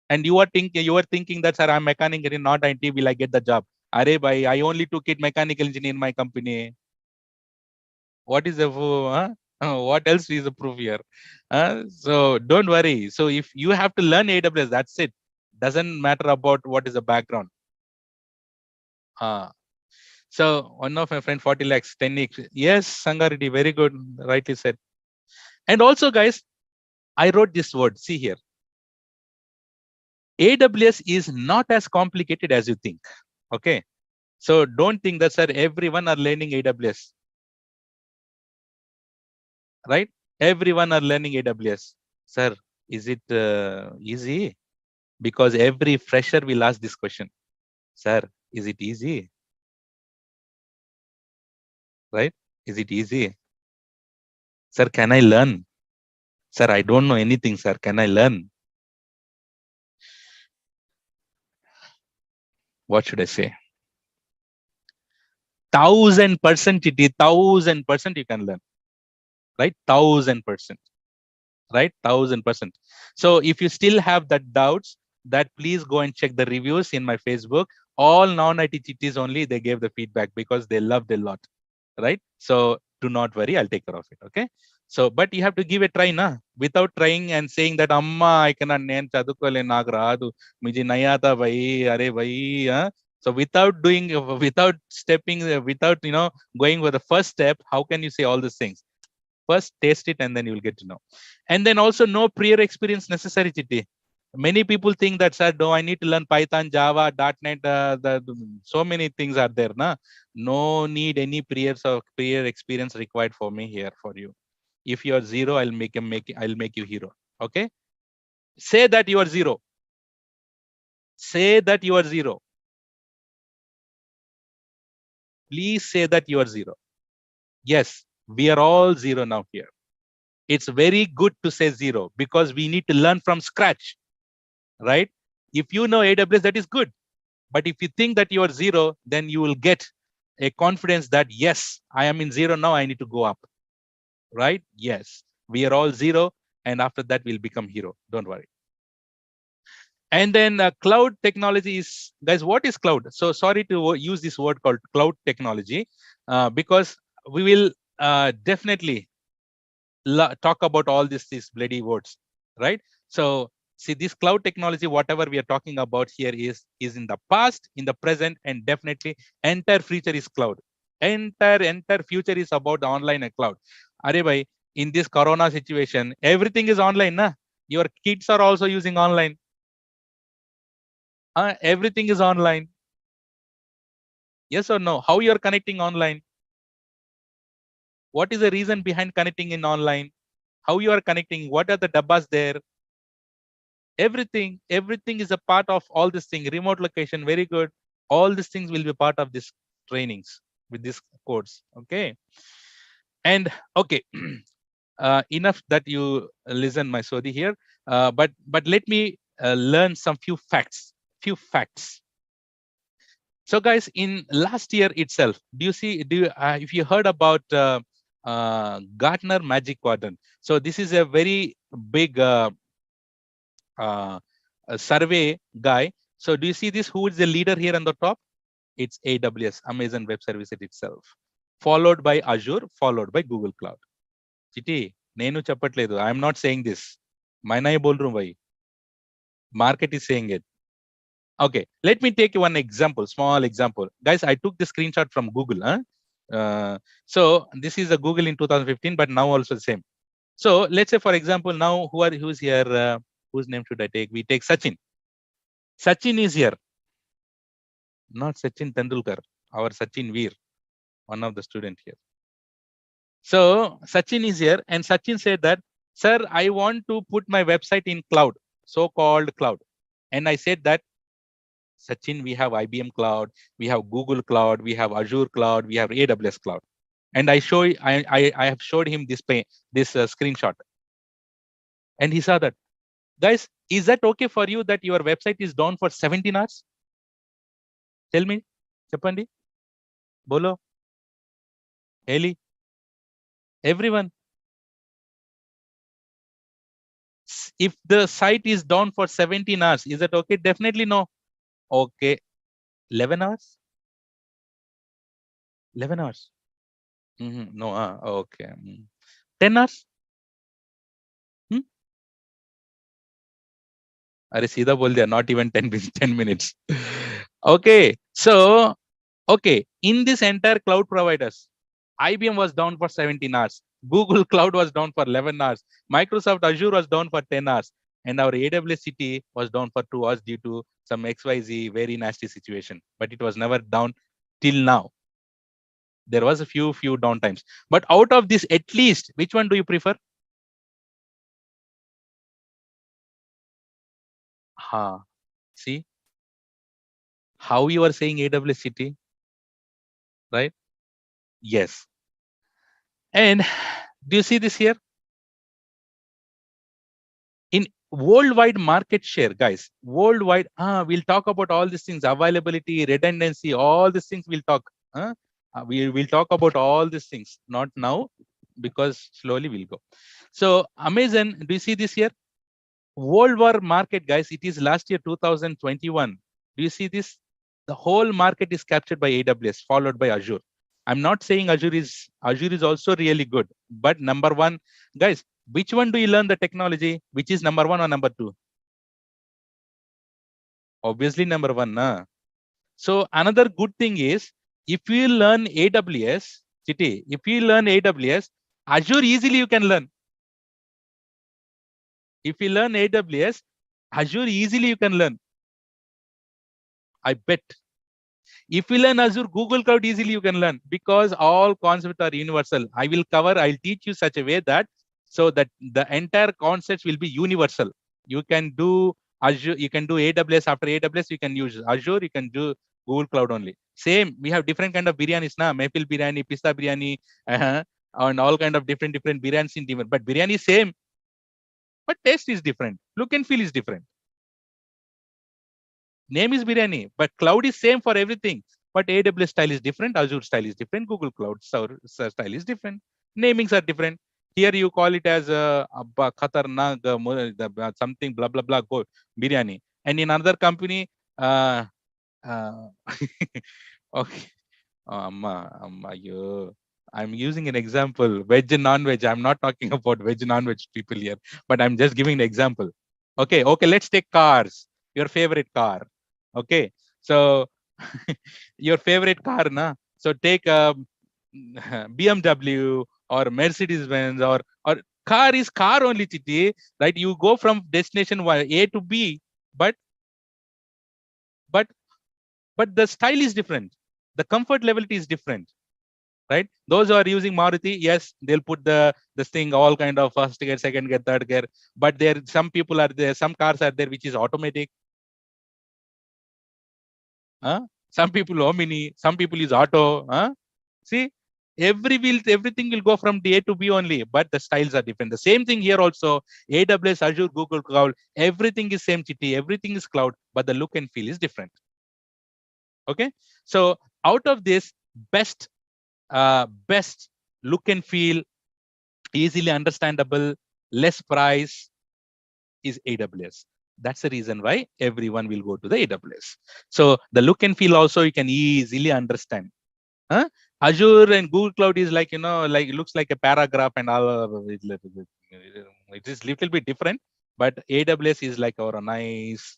and you are thinking that, sir, I'm mechanical, not IT. Will I get the job? Arey bhai, I only took it mechanical engineer in my company. What is the what else is the proof here? So don't worry. So if you have to learn AWS, that's it. Doesn't matter about what is the background. So one of my friend 40 lakhs, 10x. Yes, Sangaridi, very good, rightly said. And also, guys, I wrote this word. See here. AWS is not as complicated as you think. Okay. So don't think that, sir, everyone are learning AWS. Right? Everyone are learning AWS. Sir, is it easy? Because every fresher will ask this question. Sir, is it easy? Right? Is it easy? Sir, can I learn? Sir, I don't know anything, sir. Can I learn? What should I say? 1000% it is 1000% you can learn. Right? 1000%. Right? 1000%. So if you still have that doubts, that please go and check the reviews in my Facebook. All non-IT GTs only, they gave the feedback because they loved a lot. Right? So do not worry, I'll take care of it. Okay. So, but you have to give a try, na? Without trying and saying that, Amma, I cannot nen chadukole nagradu, miji nayata bhai, are bhai. So without doing, without stepping, without, going with the first step, how can you say all these things? First taste it and then you will get to know. And then also no prior experience necessary, Chitti. Many people think that, sir, do I need to learn Python, Java, .NET? So many things are there, na? No need any prior experience required for me here for you. If you are zero, I'll make you hero. Okay. Say that you are zero. Say that you are zero. Please say that you are zero. Yes, we are all zero now here. It's very good to say zero because we need to learn from scratch. Right? If you know AWS, that is good. But if you think that you are zero, then you will get a confidence that, yes, I am in zero now, I need to go up. Right? Yes, we are all zero. And after that, we'll become hero. Don't worry. And then cloud technology is, guys, what is cloud? So sorry to use this word called cloud technology because we will definitely talk about all these bloody words, right? So see, this cloud technology, whatever we are talking about here is in the past, in the present, and definitely entire future is cloud. Entire future is about the online and cloud. Are bhai, in this corona situation, everything is online, na? Your kids are also using online. Everything is online. Yes or no? How you are connecting online? What is the reason behind connecting in online? How you are connecting? What are the dabbas there? Everything is a part of all this thing. Remote location, very good. All these things will be part of this trainings with this course. Okay. And okay. enough that you listen my story here. But let me learn some few facts. So guys, in last year itself, if you heard about Gartner Magic Quadrant? So this is a very big survey guy. So do you see this? Who is the leader here on the top? It's AWS, Amazon Web Services itself, followed by Azure, followed by Google Cloud. Chiti, nenu chappatledu. I am not saying this. Maina bol raha hu bhai. Market is saying it. Okay, let me take one example, small example. Guys, I took the screenshot from Google. So this is a Google in 2015, but now also the same. So let's say, for example, now who's here? Whose name should I take? We take Sachin. Sachin is here. Not Sachin Tendulkar, our Sachin Veer, one of the student here. So Sachin is here, and Sachin said that, sir, I want to put my website in cloud, so-called cloud. And I said that, Sachin, we have IBM Cloud, we have Google Cloud, we have Azure Cloud, we have AWS Cloud. And I have showed him this screenshot. And he saw that. Guys, is that okay for you that your website is down for 17 hours? Tell me, Chapandi, Bolo, Haley, everyone. If the site is down for 17 hours, is that okay? Definitely no. Okay. 11 hours? 11 hours. No, okay. 10 hours? Are सीधा बोल दिया, not even 10 minutes. Okay, so okay, in this entire cloud providers, IBM was down for 17 hours, Google Cloud was down for 11 hours, Microsoft Azure was down for 10 hours, and our AWS City was down for 2 hours due to some XYZ very nasty situation. But it was never down till now. There was a few downtimes. But out of this, at least, which one do you prefer? See how you are saying AWS City, right? Yes. And do you see this here? In worldwide market share, guys, worldwide, we'll talk about all these things, availability, redundancy, all these things we'll talk. We will talk about all these things, not now, because slowly we'll go. So Amazon, do you see this here? Worldwide market, guys, it is last year 2021. Do you see this? The whole market is captured by AWS, followed by Azure. I'm not saying Azure is also really good, but number one, guys, which one do you learn the technology? Which is number one or number two? Obviously number one, na. So another good thing is, if you learn AWS, Chiti, if you learn AWS, Azure easily you can learn. If you learn AWS, Azure easily you can learn. I bet. If you learn Azure, Google Cloud easily you can learn, because all concepts are universal. I'll teach you such a way that so that the entire concepts will be universal. You can do Azure, you can do AWS. After AWS, you can use Azure, you can do Google Cloud only. Same, we have different kind of biryanis now, maple biryani, pista biryani, and all kind of different biryanis in different. But biryani is same, but taste is different. Look and feel is different. Name is biryani, but cloud is same for everything. But AWS style is different, Azure style is different, Google Cloud style is different. Namings are different. Here you call it as khatarnak something blah blah blah go biryani, and in another company, okay, I'm using an example, veg and non-veg. I'm not talking about veg and non-veg people here, but I'm just giving an example. Okay, let's take cars. Your favorite car. Okay, so your favorite car, na? So take a BMW or Mercedes Benz or car is car only, Chiti, right? You go from destination A to B, but the style is different. The comfort level is different, right? Those who are using Maruti, yes, they'll put this thing all kind of first gear, second gear, third gear. But there, some people are there, some cars are there which is automatic. Some people Omni, some people use auto. See, everything will go from A to B only, but the styles are different. The same thing here also. AWS, Azure, Google Cloud, everything is same city, everything is cloud, but the look and feel is different. Okay, so out of this, best look and feel, easily understandable, less price is AWS. That's the reason why everyone will go to the AWS. So the look and feel also you can easily understand. Huh? Azure and Google Cloud is like, like it looks like a paragraph and all. It is little bit different, but AWS is like our nice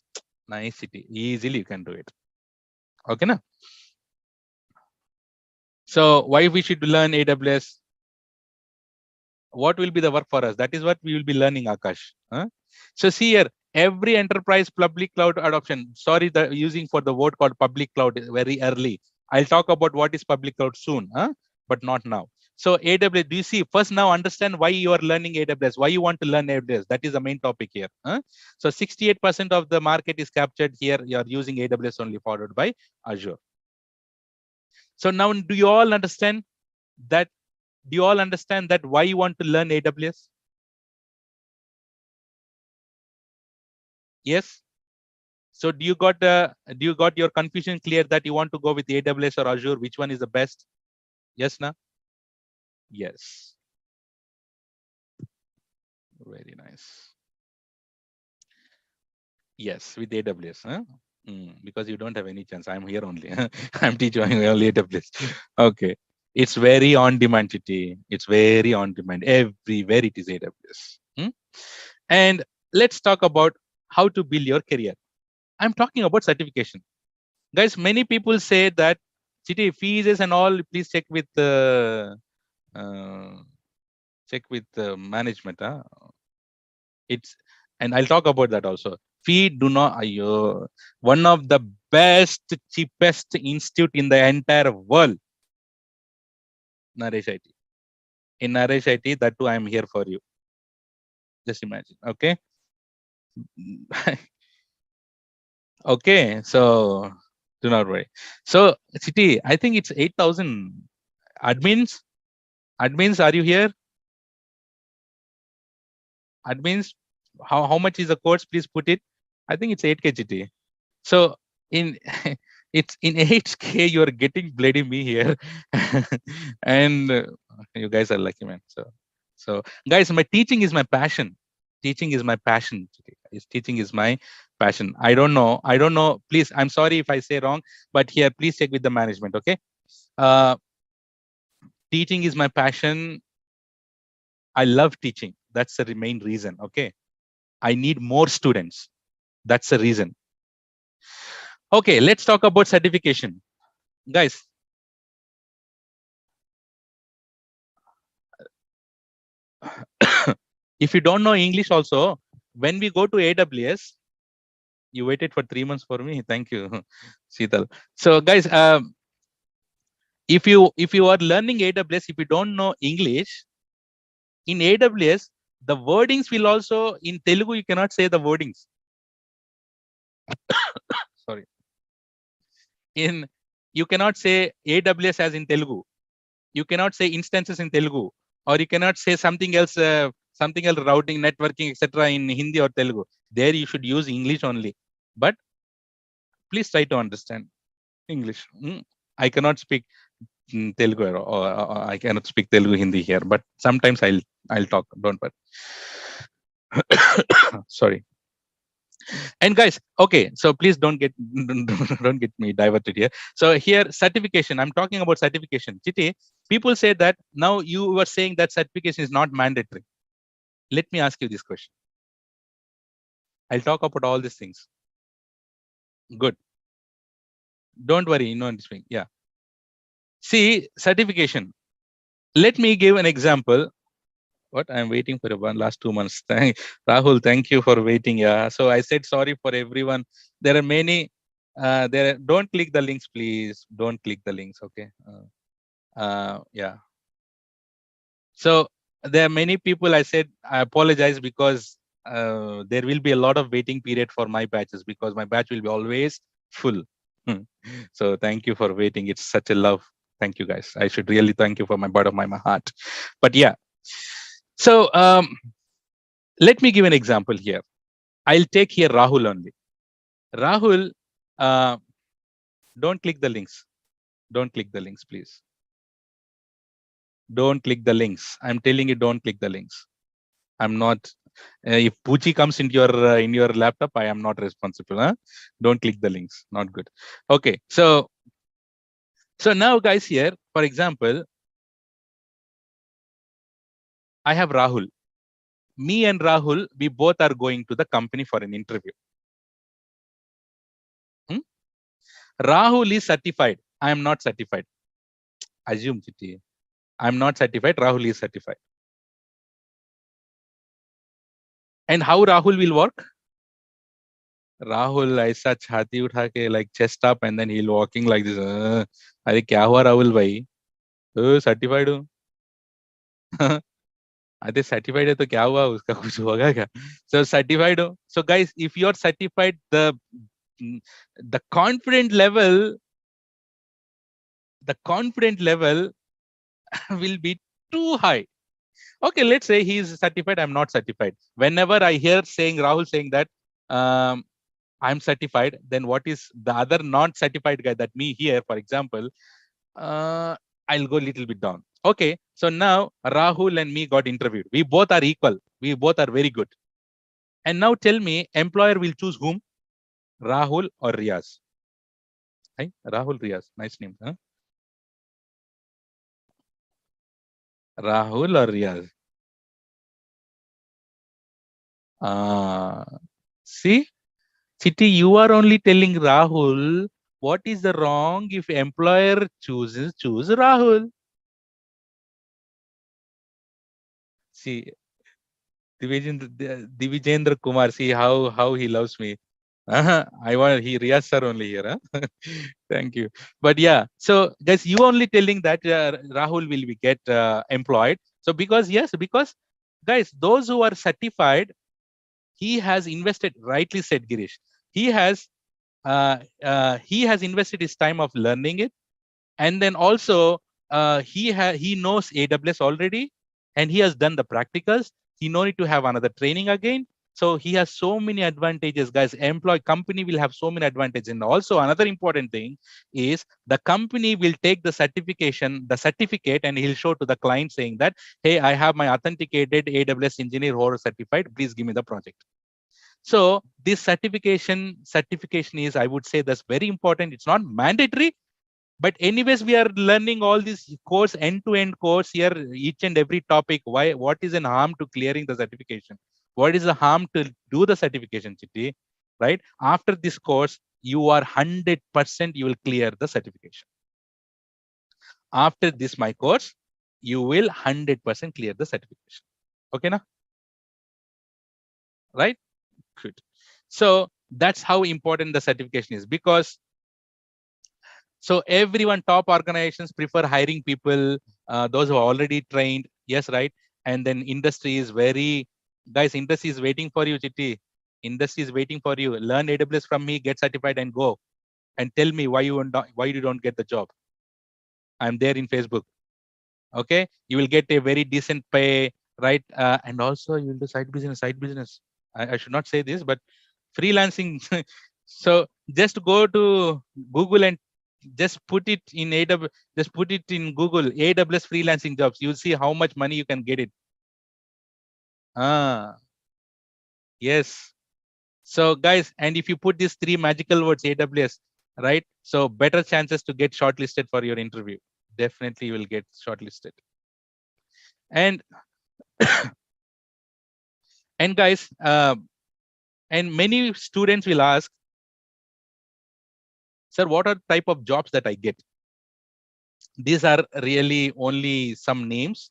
city. Easily you can do it. Okay, na? So why we should learn AWS? What will be the work for us? That is what we will be learning, Akash. Huh? So see here, every enterprise public cloud adoption. Sorry, the using for the word called public cloud very early. I'll talk about what is public cloud soon, but not now. So AWS, do you see? First, now understand why you are learning AWS, why you want to learn AWS. That is the main topic here. So 68% of the market is captured here. You are using AWS only, followed by Azure. So now, do you all understand that? Do you all understand that why you want to learn AWS? Yes. So do you got your confusion clear that you want to go with AWS or Azure? Which one is the best? Yes, na? Yes. Very nice. Yes, with AWS, huh? Because you don't have any chance. I'm here only. I'm teaching only AWS. Okay. It's very on demand, Chitti. It's very on demand. Everywhere it is AWS. And let's talk about how to build your career. I'm talking about certification. Guys, many people say that Chitti, fees and all, please check with management. It's, and I'll talk about that also. Fee do not, one of the best, cheapest institute in the entire world, Naresh IT. In Naresh IT, that too, I'm here for you. Just imagine, okay? Okay, so do not worry. So, City, I think it's 8,000 admins. Admins, are you here? Admins, how much is the course? Please put it. I think it's 8K GT. So in it's in 8K, you're getting bloody me here. And you guys are lucky, man. So guys, my teaching is my passion. Teaching is my passion. Teaching is my passion. I don't know. Please, I'm sorry if I say wrong, but here, please check with the management. Okay. Teaching is my passion. I love teaching. That's the main reason. Okay. I need more students. That's the reason. Okay, let's talk about certification. Guys, if you don't know English also, when we go to AWS, you waited for 3 months for me. Thank you, Seetal. So guys, if you are learning AWS, if you don't know English, in AWS, the wordings will also, in Telugu, you cannot say the wordings. Sorry. You cannot say AWS as in Telugu. You cannot say instances in Telugu, or you cannot say something else, routing, networking, etc. in Hindi or Telugu. There you should use English only. But please try to understand English. I cannot speak Telugu, or I cannot speak Telugu Hindi here. But sometimes I'll talk. Don't worry. Sorry. And guys, okay, so please don't get me diverted here. So here, certification. I'm talking about certification. Chitti, people say that now you were saying that certification is not mandatory. Let me ask you this question. I'll talk about all these things. Good. Don't worry, yeah. See, certification. Let me give an example. What I'm waiting for one last 2 months. Rahul, thank you for waiting. Yeah. So I said sorry for everyone. There are many. Don't click the links, please. Don't click the links. Okay. Yeah. So there are many people. I said I apologize because there will be a lot of waiting period for my batches, because my batch will be always full. So thank you for waiting. It's such a love. Thank you, guys. I should really thank you from my bottom of my heart. But yeah, so let me give an example here. I'll take here Rahul only. Rahul, uh, don't click the links. Don't click the links, please. Don't click the links. I'm telling you, don't click the links. I'm not. If Poochie comes in your laptop, I am not responsible. Huh? Don't click the links. Not good. Okay. So now, guys, here, for example, I have Rahul. Me and Rahul, we both are going to the company for an interview. Rahul is certified. I am not certified. Assume Chiti. I'm not certified. Rahul is certified. And how Rahul will work? Rahul ऐसा छाती उठा के like chest up and then he'll walking like this. अरे क्या हुआ राहुल भाई? Certified हूँ. अरे certified है तो क्या हुआ? उसका कुछ होगा क्या? So certified हो. So guys, if you're certified, the confident level will be too high. Okay, let's say he is certified. I'm not certified. Whenever I hear Rahul saying that I'm certified, then what is the other non-certified guy, that me here, for example, I'll go a little bit down. Okay, so now Rahul and me got interviewed. We both are equal. We both are very good. And now tell me, employer will choose whom? Rahul or Riaz? Hey, Rahul, Riaz. Nice name, huh? Rahul or Riaz? See? Chiti, you are only telling Rahul. What is the wrong if employer choose Rahul? See, Divijendra Kumar, see how he loves me. I want Riyaz sir only here. Huh? Thank you. But yeah, so guys, you only telling that Rahul will be get employed. So because guys, those who are certified, he has invested. Rightly said, Girish. He has invested his time of learning it, and then also he knows AWS already, and he has done the practicals. He no need to have another training again. So he has so many advantages, guys. Company will have so many advantages. And also another important thing is the company will take the certificate, and he'll show to the client saying that, hey, I have my authenticated AWS engineer who are certified. Please give me the project. So this certification is, I would say, that's very important. It's not mandatory, but anyways, we are learning all this course, end-to-end course here, each and every topic. What is an harm to clearing the certification? What is the harm to do the certification, Chitti? Right? After this course, you are 100% you will clear the certification. After this my course, you will 100% clear the certification. Okay, na? Right? Good. So that's how important the certification is, because so everyone, top organizations prefer hiring people, those who are already trained. Yes, right. And then industry is industry is waiting for you, Chitti. Industry is waiting for you. Learn AWS from me, get certified, and go. And tell me why you don't get the job. I'm there in Facebook. Okay, you will get a very decent pay, right? And also you will do side business. I should not say this, but freelancing. So just go to Google and just put it in AWS. Just put it in Google, AWS freelancing jobs. You'll see how much money you can get it. Yes. So guys, and if you put these 3 magical words, AWS, right? So better chances to get shortlisted for your interview. Definitely you will get shortlisted. And and guys, and many students will ask, sir, what are type of jobs that I get? These are really only some names.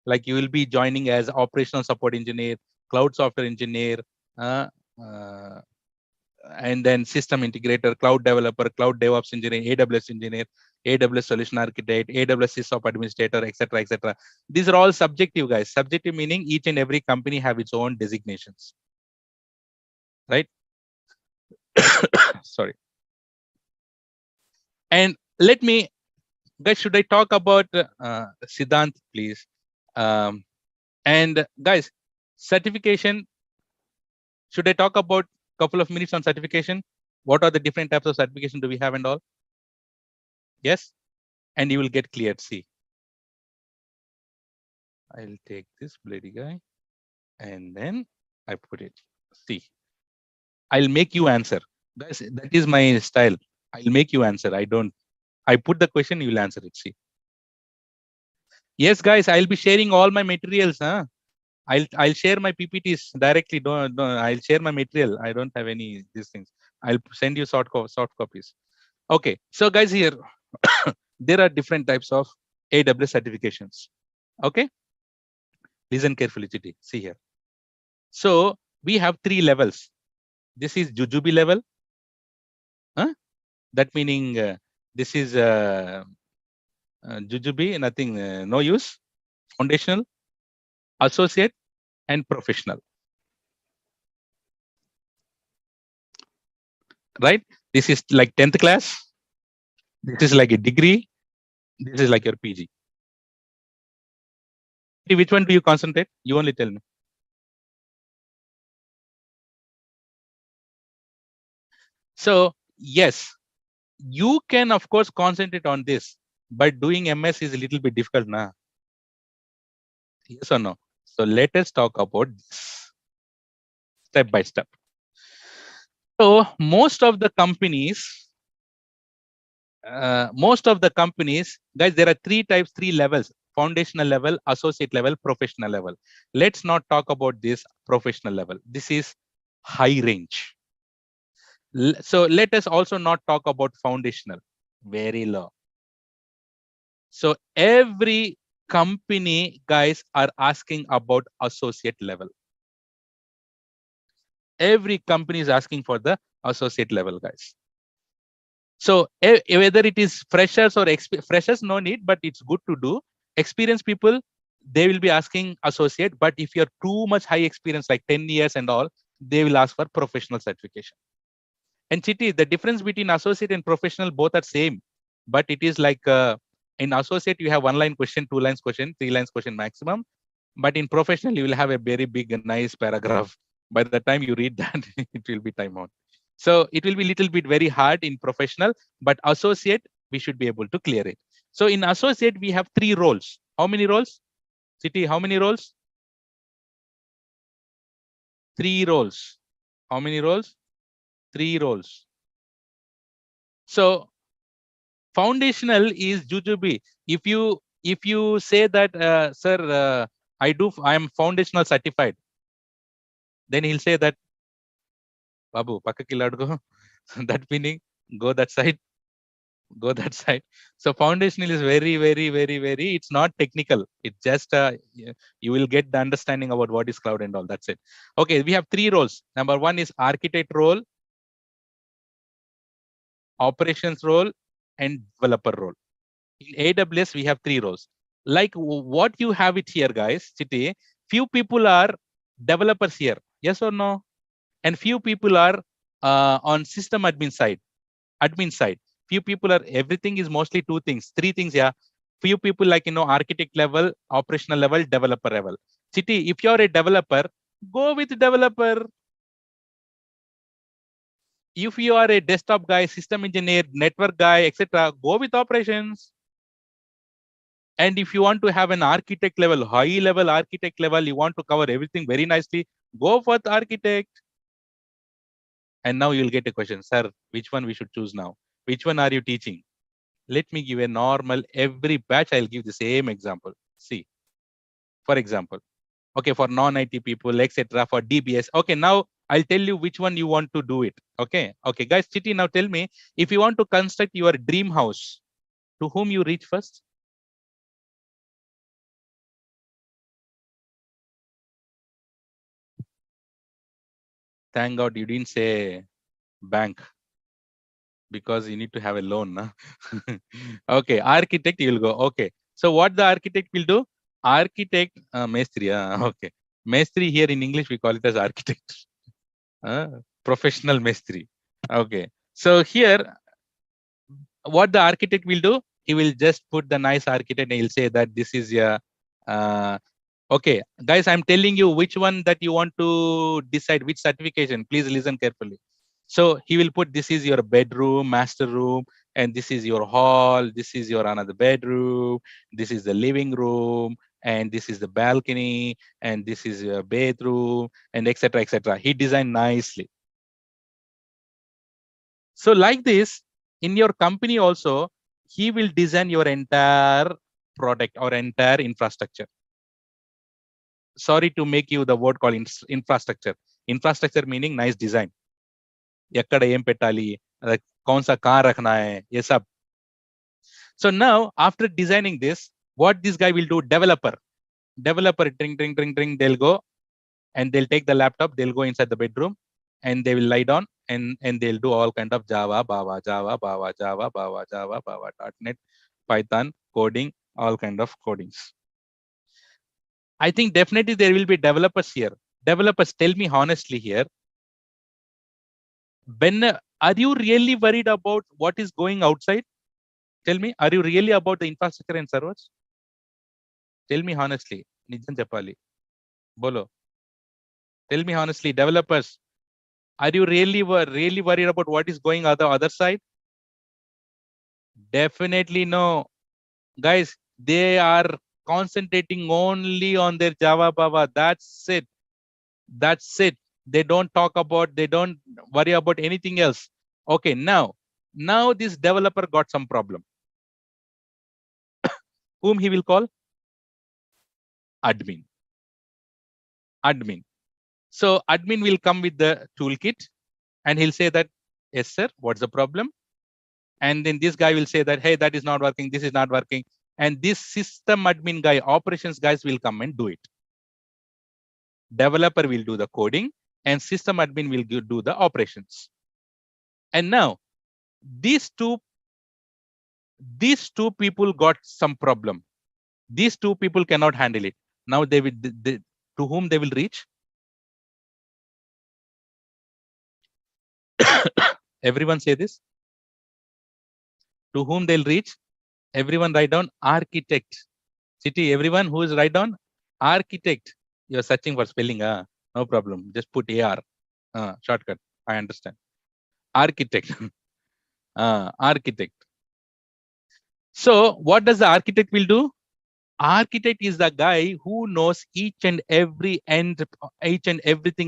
Like you will be joining as operational support engineer, cloud software engineer, and then system integrator, cloud developer, cloud DevOps engineer, AWS solution architect, AWS SysOps administrator, etc., etc. These are all subjective, guys. Subjective meaning each and every company have its own designations, right? Sorry. And let me Guys, should I talk about Siddhant, please? And guys, certification. Should I talk about couple of minutes on certification? What are the different types of certification do we have and all? Yes, and you will get cleared. See, I'll take this bloody guy and then I put it. See, I'll make you answer. Guys, that is my style. I'll make you answer. I put the question, you will answer it. See. Yes, guys, I'll be sharing all my materials. Huh? I'll share my PPTs directly. Don't I'll share my material. I don't have any these things. I'll send you soft copies. Okay. So guys, here there are different types of AWS certifications. Okay. Listen carefully, Chiti. See here. So we have 3 levels. This is Jujube level. Huh? That meaning this is Jujube, nothing, no use. Foundational, associate, and professional. Right? This is like 10th class. This is like a degree. This is like your PG. Which one do you concentrate? You only tell me. So yes, you can of course concentrate on this, but doing MS is a little bit difficult now. Yes or no? So let us talk about this step by step. So most of the companies, guys, there are 3 types, 3 levels: foundational level, associate level, professional level. Let's not talk about this professional level. This is high range. So let us also not talk about foundational, very low. So every company, guys, are asking about associate level. Every company is asking for the associate level, guys. So whether it is freshers or freshers, no need, but it's good to do. Experienced people, they will be asking associate, but if you're too much high experience, like 10 years and all, they will ask for professional certification. And Chiti, the difference between associate and professional, both are same, but it is like in associate, you have 1 line question, 2 lines question, 3 lines question maximum. But in professional, you will have a very big, nice paragraph. By the time you read that, it will be time out. So it will be a little bit very hard in professional, but associate, we should be able to clear it. So in associate, we have 3 roles. How many roles? Chiti, how many roles? 3 roles. How many roles? 3 roles. So foundational is Jujube. If you say that, sir, I am foundational certified, then he'll say that, Babu, pakka ki ladko. That meaning, go that side, go that side. So foundational is very, very, very, very. It's not technical. It's just you will get the understanding about what is cloud and all. That's it. Okay, we have 3 roles. Number 1 is architect role, operations role, and developer role. In AWS, we have 3 roles. Like what you have it here, guys, Chiti, few people are developers here. Yes or no? And few people are on system admin side. Few people are, everything is mostly 2 things, 3 things. Yeah. Few people like, architect level, operational level, developer level. Chiti, if you're a developer, go with developer. If you are a desktop guy, system engineer, network guy, etc., go with operations. And if you want to have an architect level, high level architect level, you want to cover everything very nicely, go for the architect. And now you'll get a question, sir, which one we should choose now? Which one are you teaching? Let me give a normal, every batch, I'll give the same example. See, for example, okay, for non-IT people, etc., for DBS. Okay, now I'll tell you which one you want to do it. Okay, guys, Chiti, now tell me, if you want to construct your dream house, to whom you reach first? Thank God you didn't say bank, because you need to have a loan. Nah? Okay, architect, you will go. Okay, so what the architect will do? Architect, Mestri. Okay, Mestri here in English, we call it as architect. Professional Mestri. Okay, so here, what the architect will do? he will just put the nice architect and he'll say that this is your okay, guys, I'm telling you which one that you want to decide, which certification. Please listen carefully. So he will put, this is your bedroom, master room, and this is your hall, this is your another bedroom, this is the living room, and this is the balcony, and this is your bedroom, and etc. etc. He designed nicely. So like this, in your company also, he will design your entire product or entire infrastructure. Sorry to make you the word called infrastructure. Infrastructure meaning nice design. ఎక్కడ ఏం పెట్టాలి, कौन सा कहाँ रखना है, ये सब. So now after designing this, what this guy will do, developer, they'll go and they'll take the laptop, they'll go inside the bedroom and they will lie down and they'll do all kind of Java, .NET, Python coding, all kind of codings. I think definitely there will be developers here. Developers, tell me honestly here, when are you really worried about what is going outside? Tell me, are you really about the infrastructure and servers? Tell me honestly. Nijan Japali. Bolo. Tell me honestly, developers, are you really worried about what is going on the other side? Definitely no. Guys, they are concentrating only on their Java Baba. That's it. That's it. They don't talk about, they don't worry about anything else. Okay, now this developer got some problem. Whom he will call? Admin. So admin will come with the toolkit and he'll say that, yes sir, what's the problem? And then this guy will say that, hey, that is not working, this is not working. And this system admin guy, operations guys will come and do it. Developer will do the coding and system admin will do the operations. And now these two people got some problem. These two people cannot handle it. Now they will, to whom they will reach? Everyone say this. To whom they'll reach? Everyone write down architect. City, everyone who is write down architect. You're searching for spelling. No problem. Just put AR. Shortcut. I understand. Architect. Architect. So what does the architect will do? Architect is the guy who knows each and everything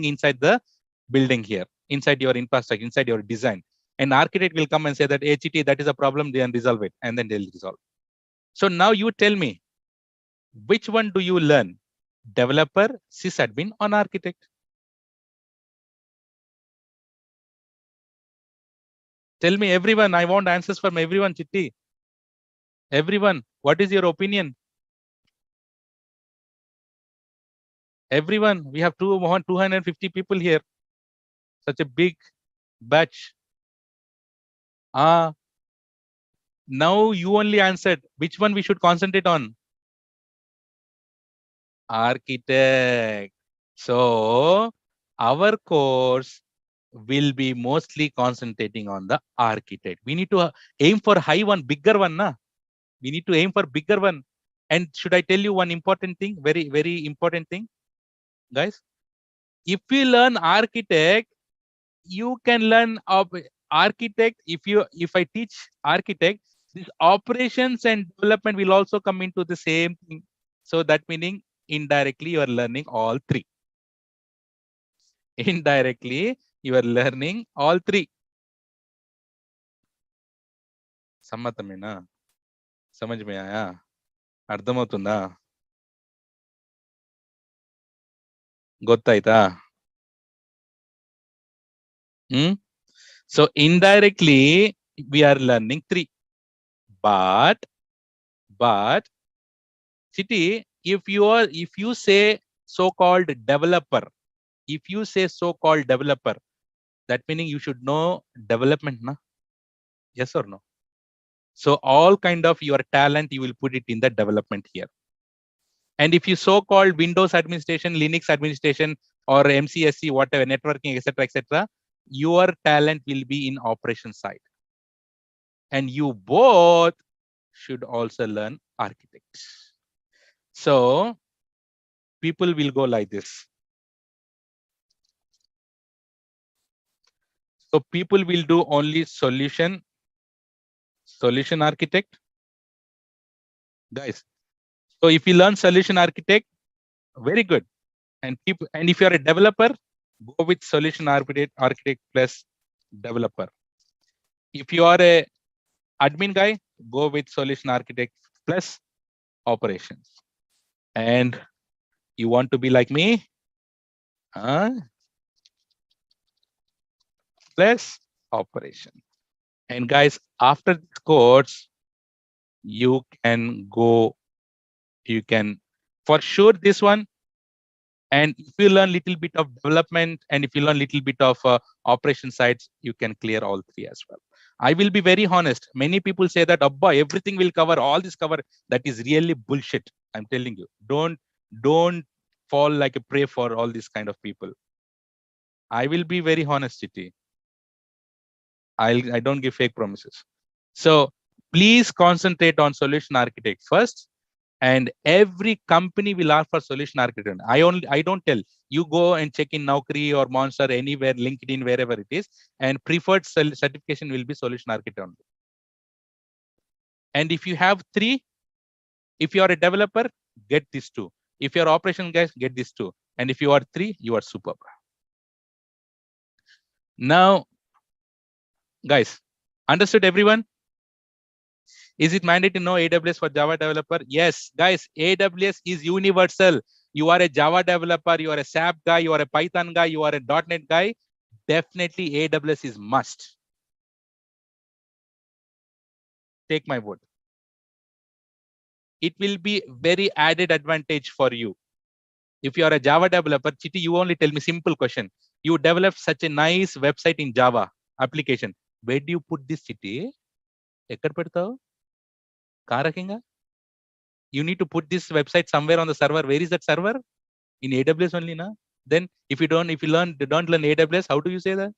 inside the building here, inside your infrastructure, inside your design. And architect will come and say that HT, that is a problem, then resolve it, and then they'll resolve. So now you tell me, which one do you learn? Developer, sysadmin, or architect? Tell me, everyone. I want answers from everyone, Chitti. Everyone, what is your opinion? Everyone, we have 250 people here. Such a big batch. Now you only answered. Which one we should concentrate on? Architect. So our course will be mostly concentrating on the architect. We need to aim for high one, bigger one. Na? We need to aim for bigger one. And should I tell you one important thing? Very, very important thing, guys. If you learn architect, you can learn architect. If I teach architect, this operations and development will also come into the same thing. So that meaning indirectly you are learning all three. Indirectly you are learning all three. సమ్మతమేనా? समझ में आया? అర్థమవుతుందా? ಗೊತ್ತಾಯ್ತಾ? So indirectly we are learning three. But City, if you say so-called developer, that meaning you should know development, na? Yes or no? So all kind of your talent, you will put it in the development here. And if you so-called Windows administration, Linux administration, or MCSC, whatever, networking, etc., your talent will be in operation side. And you both should also learn architect. So people will go like this. So people will do only solution architect. Guys, so if you learn solution architect, very good. And if you're a developer, go with solution architect plus developer. If you are a admin guy, go with solution architect plus operations. And you want to be like me? Plus operation. And guys, after this course, you can go, you can for sure this one. And if you learn little bit of development and if you learn little bit of operation sides, you can clear all three as well. I will be very honest. Many people say that, Abba, everything will cover, all this cover. That is really bullshit. I'm telling you, don't fall like a prey for all these kind of people. I will be very honest, Chiti. I don't give fake promises. So please concentrate on solution architect first. And every company will ask for solution architect. I don't tell you go and check in Naukri or Monster anywhere, LinkedIn, wherever it is, and preferred certification will be solution architect only. And if you have three, if you are a developer, get these two. If you are operation guys, get these two. And if you are three, you are superb. Now, guys, understood everyone? Is it mandatory to know AWS for Java developer? Yes, guys, AWS is universal. You are a Java developer, you are a SAP guy, you are a Python guy, you are a .NET guy. Definitely AWS is must. Take my word. It will be very added advantage for you. If you are a Java developer, Chiti, you only tell me simple question. You develop such a nice website in Java application. Where do you put this, Chiti? Ekkad pedtao? Kahan rakhenga? You need to put this website somewhere on the server. Where is that server? In AWS only, na? Then if you don't learn AWS, how do you say that?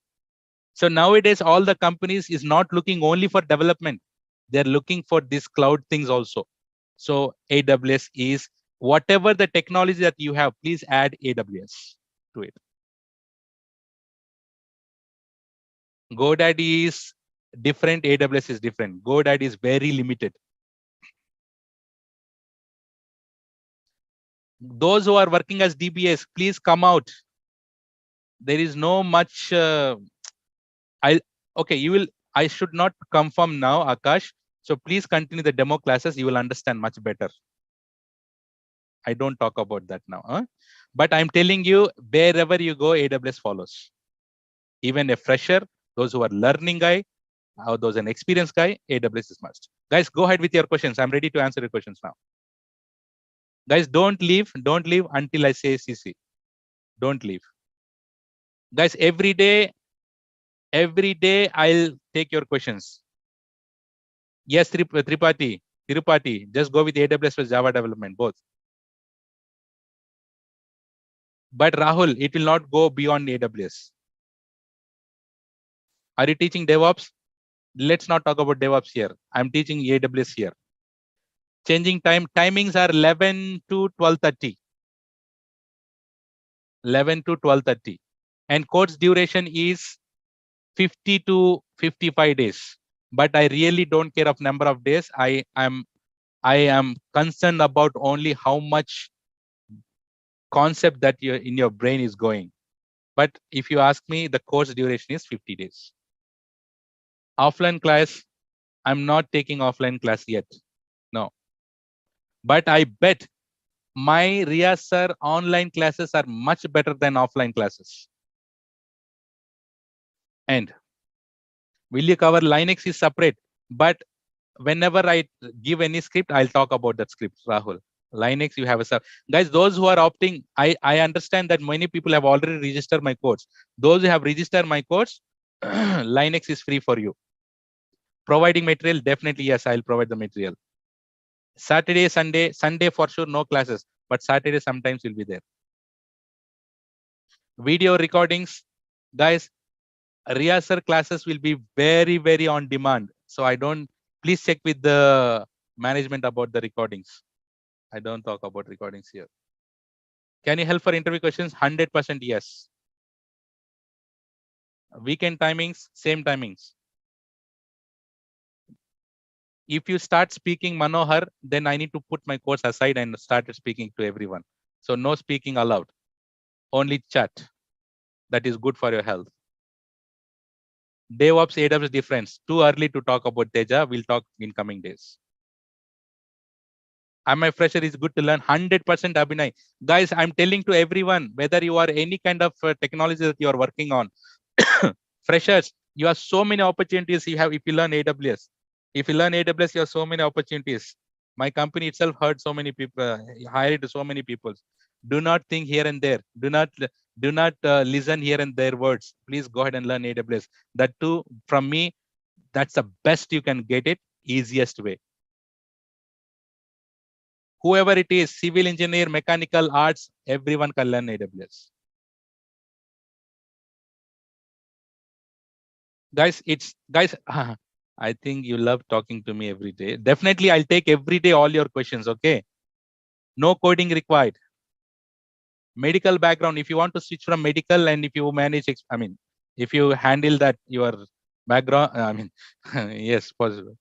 So nowadays, all the companies is not looking only for development. They're looking for these cloud things also. So AWS is whatever the technology that you have, please add AWS to it. GoDaddy is different. AWS is different. GoDaddy is very limited. Those who are working as DBS, please come out. There is no much. Okay, you will. I should not confirm now, Akash. So please continue the demo classes. You will understand much better. I don't talk about that now. But I'm telling you, wherever you go, AWS follows. Even a fresher, those who are learning guy, or those an experienced guy, AWS is must. Guys, go ahead with your questions. I'm ready to answer your questions now. Guys, don't leave until I say CC. Don't leave. Guys, every day I'll take your questions. Yes, Tirupati, just go with AWS with Java development, both. But Rahul, it will not go beyond AWS. Are you teaching DevOps? Let's not talk about DevOps here. I'm teaching AWS here. Changing timings are 11 to 12:30. 11 to 12:30. And course duration is 50 to 55 days. But I really don't care of number of days. I am concerned about only how much concept that in your brain is going. But if you ask me, the course duration is 50 days. Offline class, I'm not taking offline class yet. No. But I bet my Ria sir online classes are much better than offline classes. And will you cover Linux is separate, but whenever I give any script, I'll talk about that script, Rahul. Linux, you have a guys, those who are opting, I understand that many people have already registered my course. Those who have registered my course, Linux is free for you. Providing material, definitely yes, I'll provide the material. Saturday, Sunday for sure, no classes, but Saturday sometimes will be there. Video recordings, guys, Ria sir classes will be very, very on demand. So please check with the Management about the recordings. I don't talk about recordings here. Can you help for interview questions? 100% yes. Weekend timings, same timings. If you start speaking Manohar, then I need to put my course aside and start speaking to everyone. So no speaking allowed. Only chat. That is good for your health. DevOps, AWS difference. Too early to talk about Teja. We'll talk in coming days. I'm a fresher. Is good to learn. 100% Abhinay. Guys, I'm telling to everyone, whether you are any kind of technology that you are working on, freshers, you have so many opportunities you have if you learn AWS. If you learn AWS, you have so many opportunities. My company itself hired so many people, hired so many people. Do not think here and there. Do not listen here and there words. Please go ahead and learn AWS. That too, from me, that's the best you can get it, easiest way. Whoever it is, civil engineer, mechanical, arts, everyone can learn AWS. Guys, I think you love talking to me every day. Definitely, I'll take every day all your questions, okay? No coding required. Medical background, if you want to switch from medical and if you manage, if you handle that, your background, yes, possible.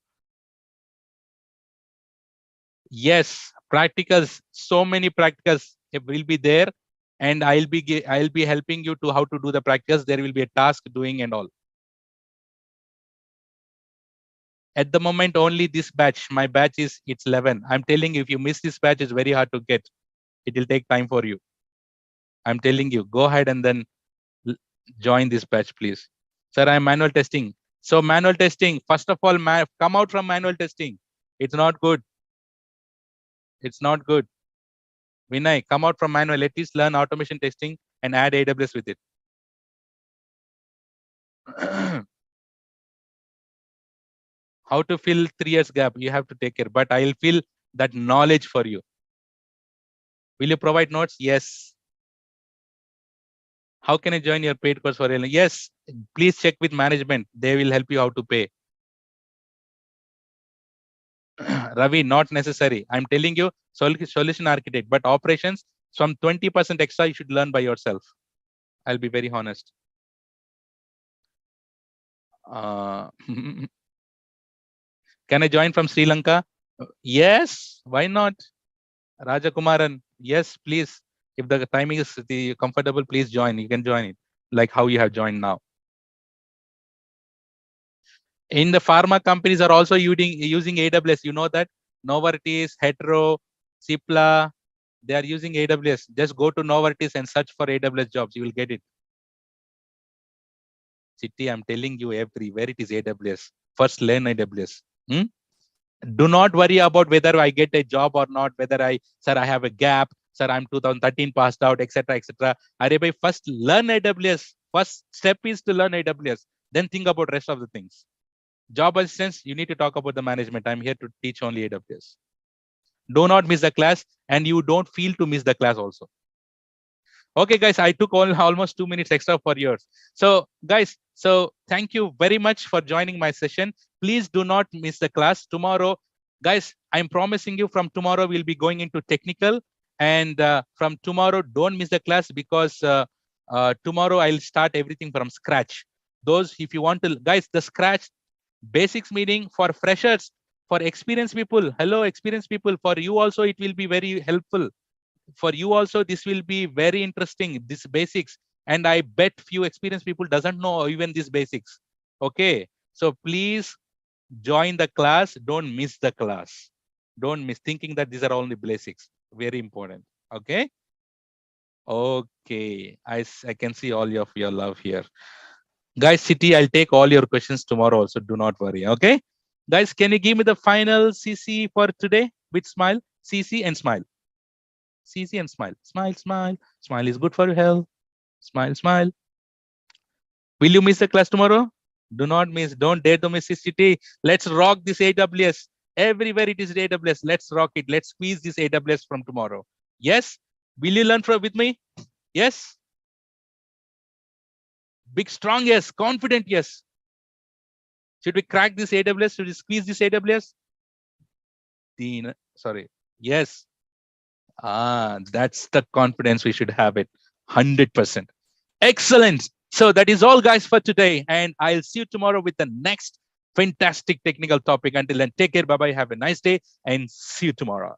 Yes, practicals, so many practicals will be there. And I'll be helping you to how to do the practicals. There will be a task doing and all. At the moment, only this batch. My batch it's 11. I'm telling you, if you miss this batch, it's very hard to get. It will take time for you. I'm telling you, go ahead and then join this batch, please. Sir, I'm manual testing. So manual testing, first of all, come out from manual testing. It's not good. It's not good. Vinay, come out from manual. At least learn automation testing and add AWS with it. How to fill 3 years gap? You have to take care. But I'll fill that knowledge for you. Will you provide notes? Yes. How can I join your paid course for LLM? Yes, please check with management. They will help you how to pay. Ravi, not necessary. I'm telling you, solution architect, but operations, some 20% extra you should learn by yourself. I'll be very honest. Can I join from Sri Lanka? Yes, why not? Rajakumaran, yes, please. If the timing is comfortable, please join. You can join it, like how you have joined now. In the pharma companies are also using AWS. You know that Novartis, Hetero, Cipla, they are using AWS. Just go to Novartis and search for AWS jobs. You will get it. City, I'm telling you everywhere it is AWS. First learn AWS. Do not worry about whether I get a job or not, whether I have a gap, sir, I'm 2013 passed out, etc., etc. First learn AWS. First step is to learn AWS. Then think about rest of the things. Job assistance, you need to talk about the management. I'm here to teach only AWS. Do not miss the class, and you don't feel to miss the class also. Okay, guys, I took almost 2 minutes extra for yours. So, guys, thank you very much for joining my session. Please do not miss the class tomorrow. Guys, I'm promising you from tomorrow, we'll be going into technical. And from tomorrow, don't miss the class because tomorrow I'll start everything from scratch. Those, if you want to, guys, the scratch basics meaning for freshers, for experienced people. Hello, experienced people. For you also, it will be very helpful. For you also, this will be very interesting, this basics. And I bet few experienced people doesn't know even these basics. Okay, so please join the class. Don't miss the class. Don't miss thinking that these are only basics. Very important. Okay. Okay, I can see all of your love here. Guys, City, I'll take all your questions tomorrow also. Do not worry. Okay. Guys, can you give me the final CC for today with smile? CC and smile. CC and smile. Smile, smile. Smile is good for your health. Smile, smile. Will you miss the class tomorrow? Do not miss. Don't dare to miss CCT. Let's rock this AWS. Everywhere it is AWS. Let's rock it. Let's squeeze this AWS from tomorrow. Yes? Will you learn with me? Yes? Big, strong yes. Confident yes. Should we crack this AWS? Should we squeeze this AWS? Dean. Sorry. Yes. That's the confidence we should have it. 100%. Excellent. So that is all, guys, for today. And I'll see you tomorrow with the next fantastic technical topic. Until then, take care. Bye bye. Have a nice day and see you tomorrow.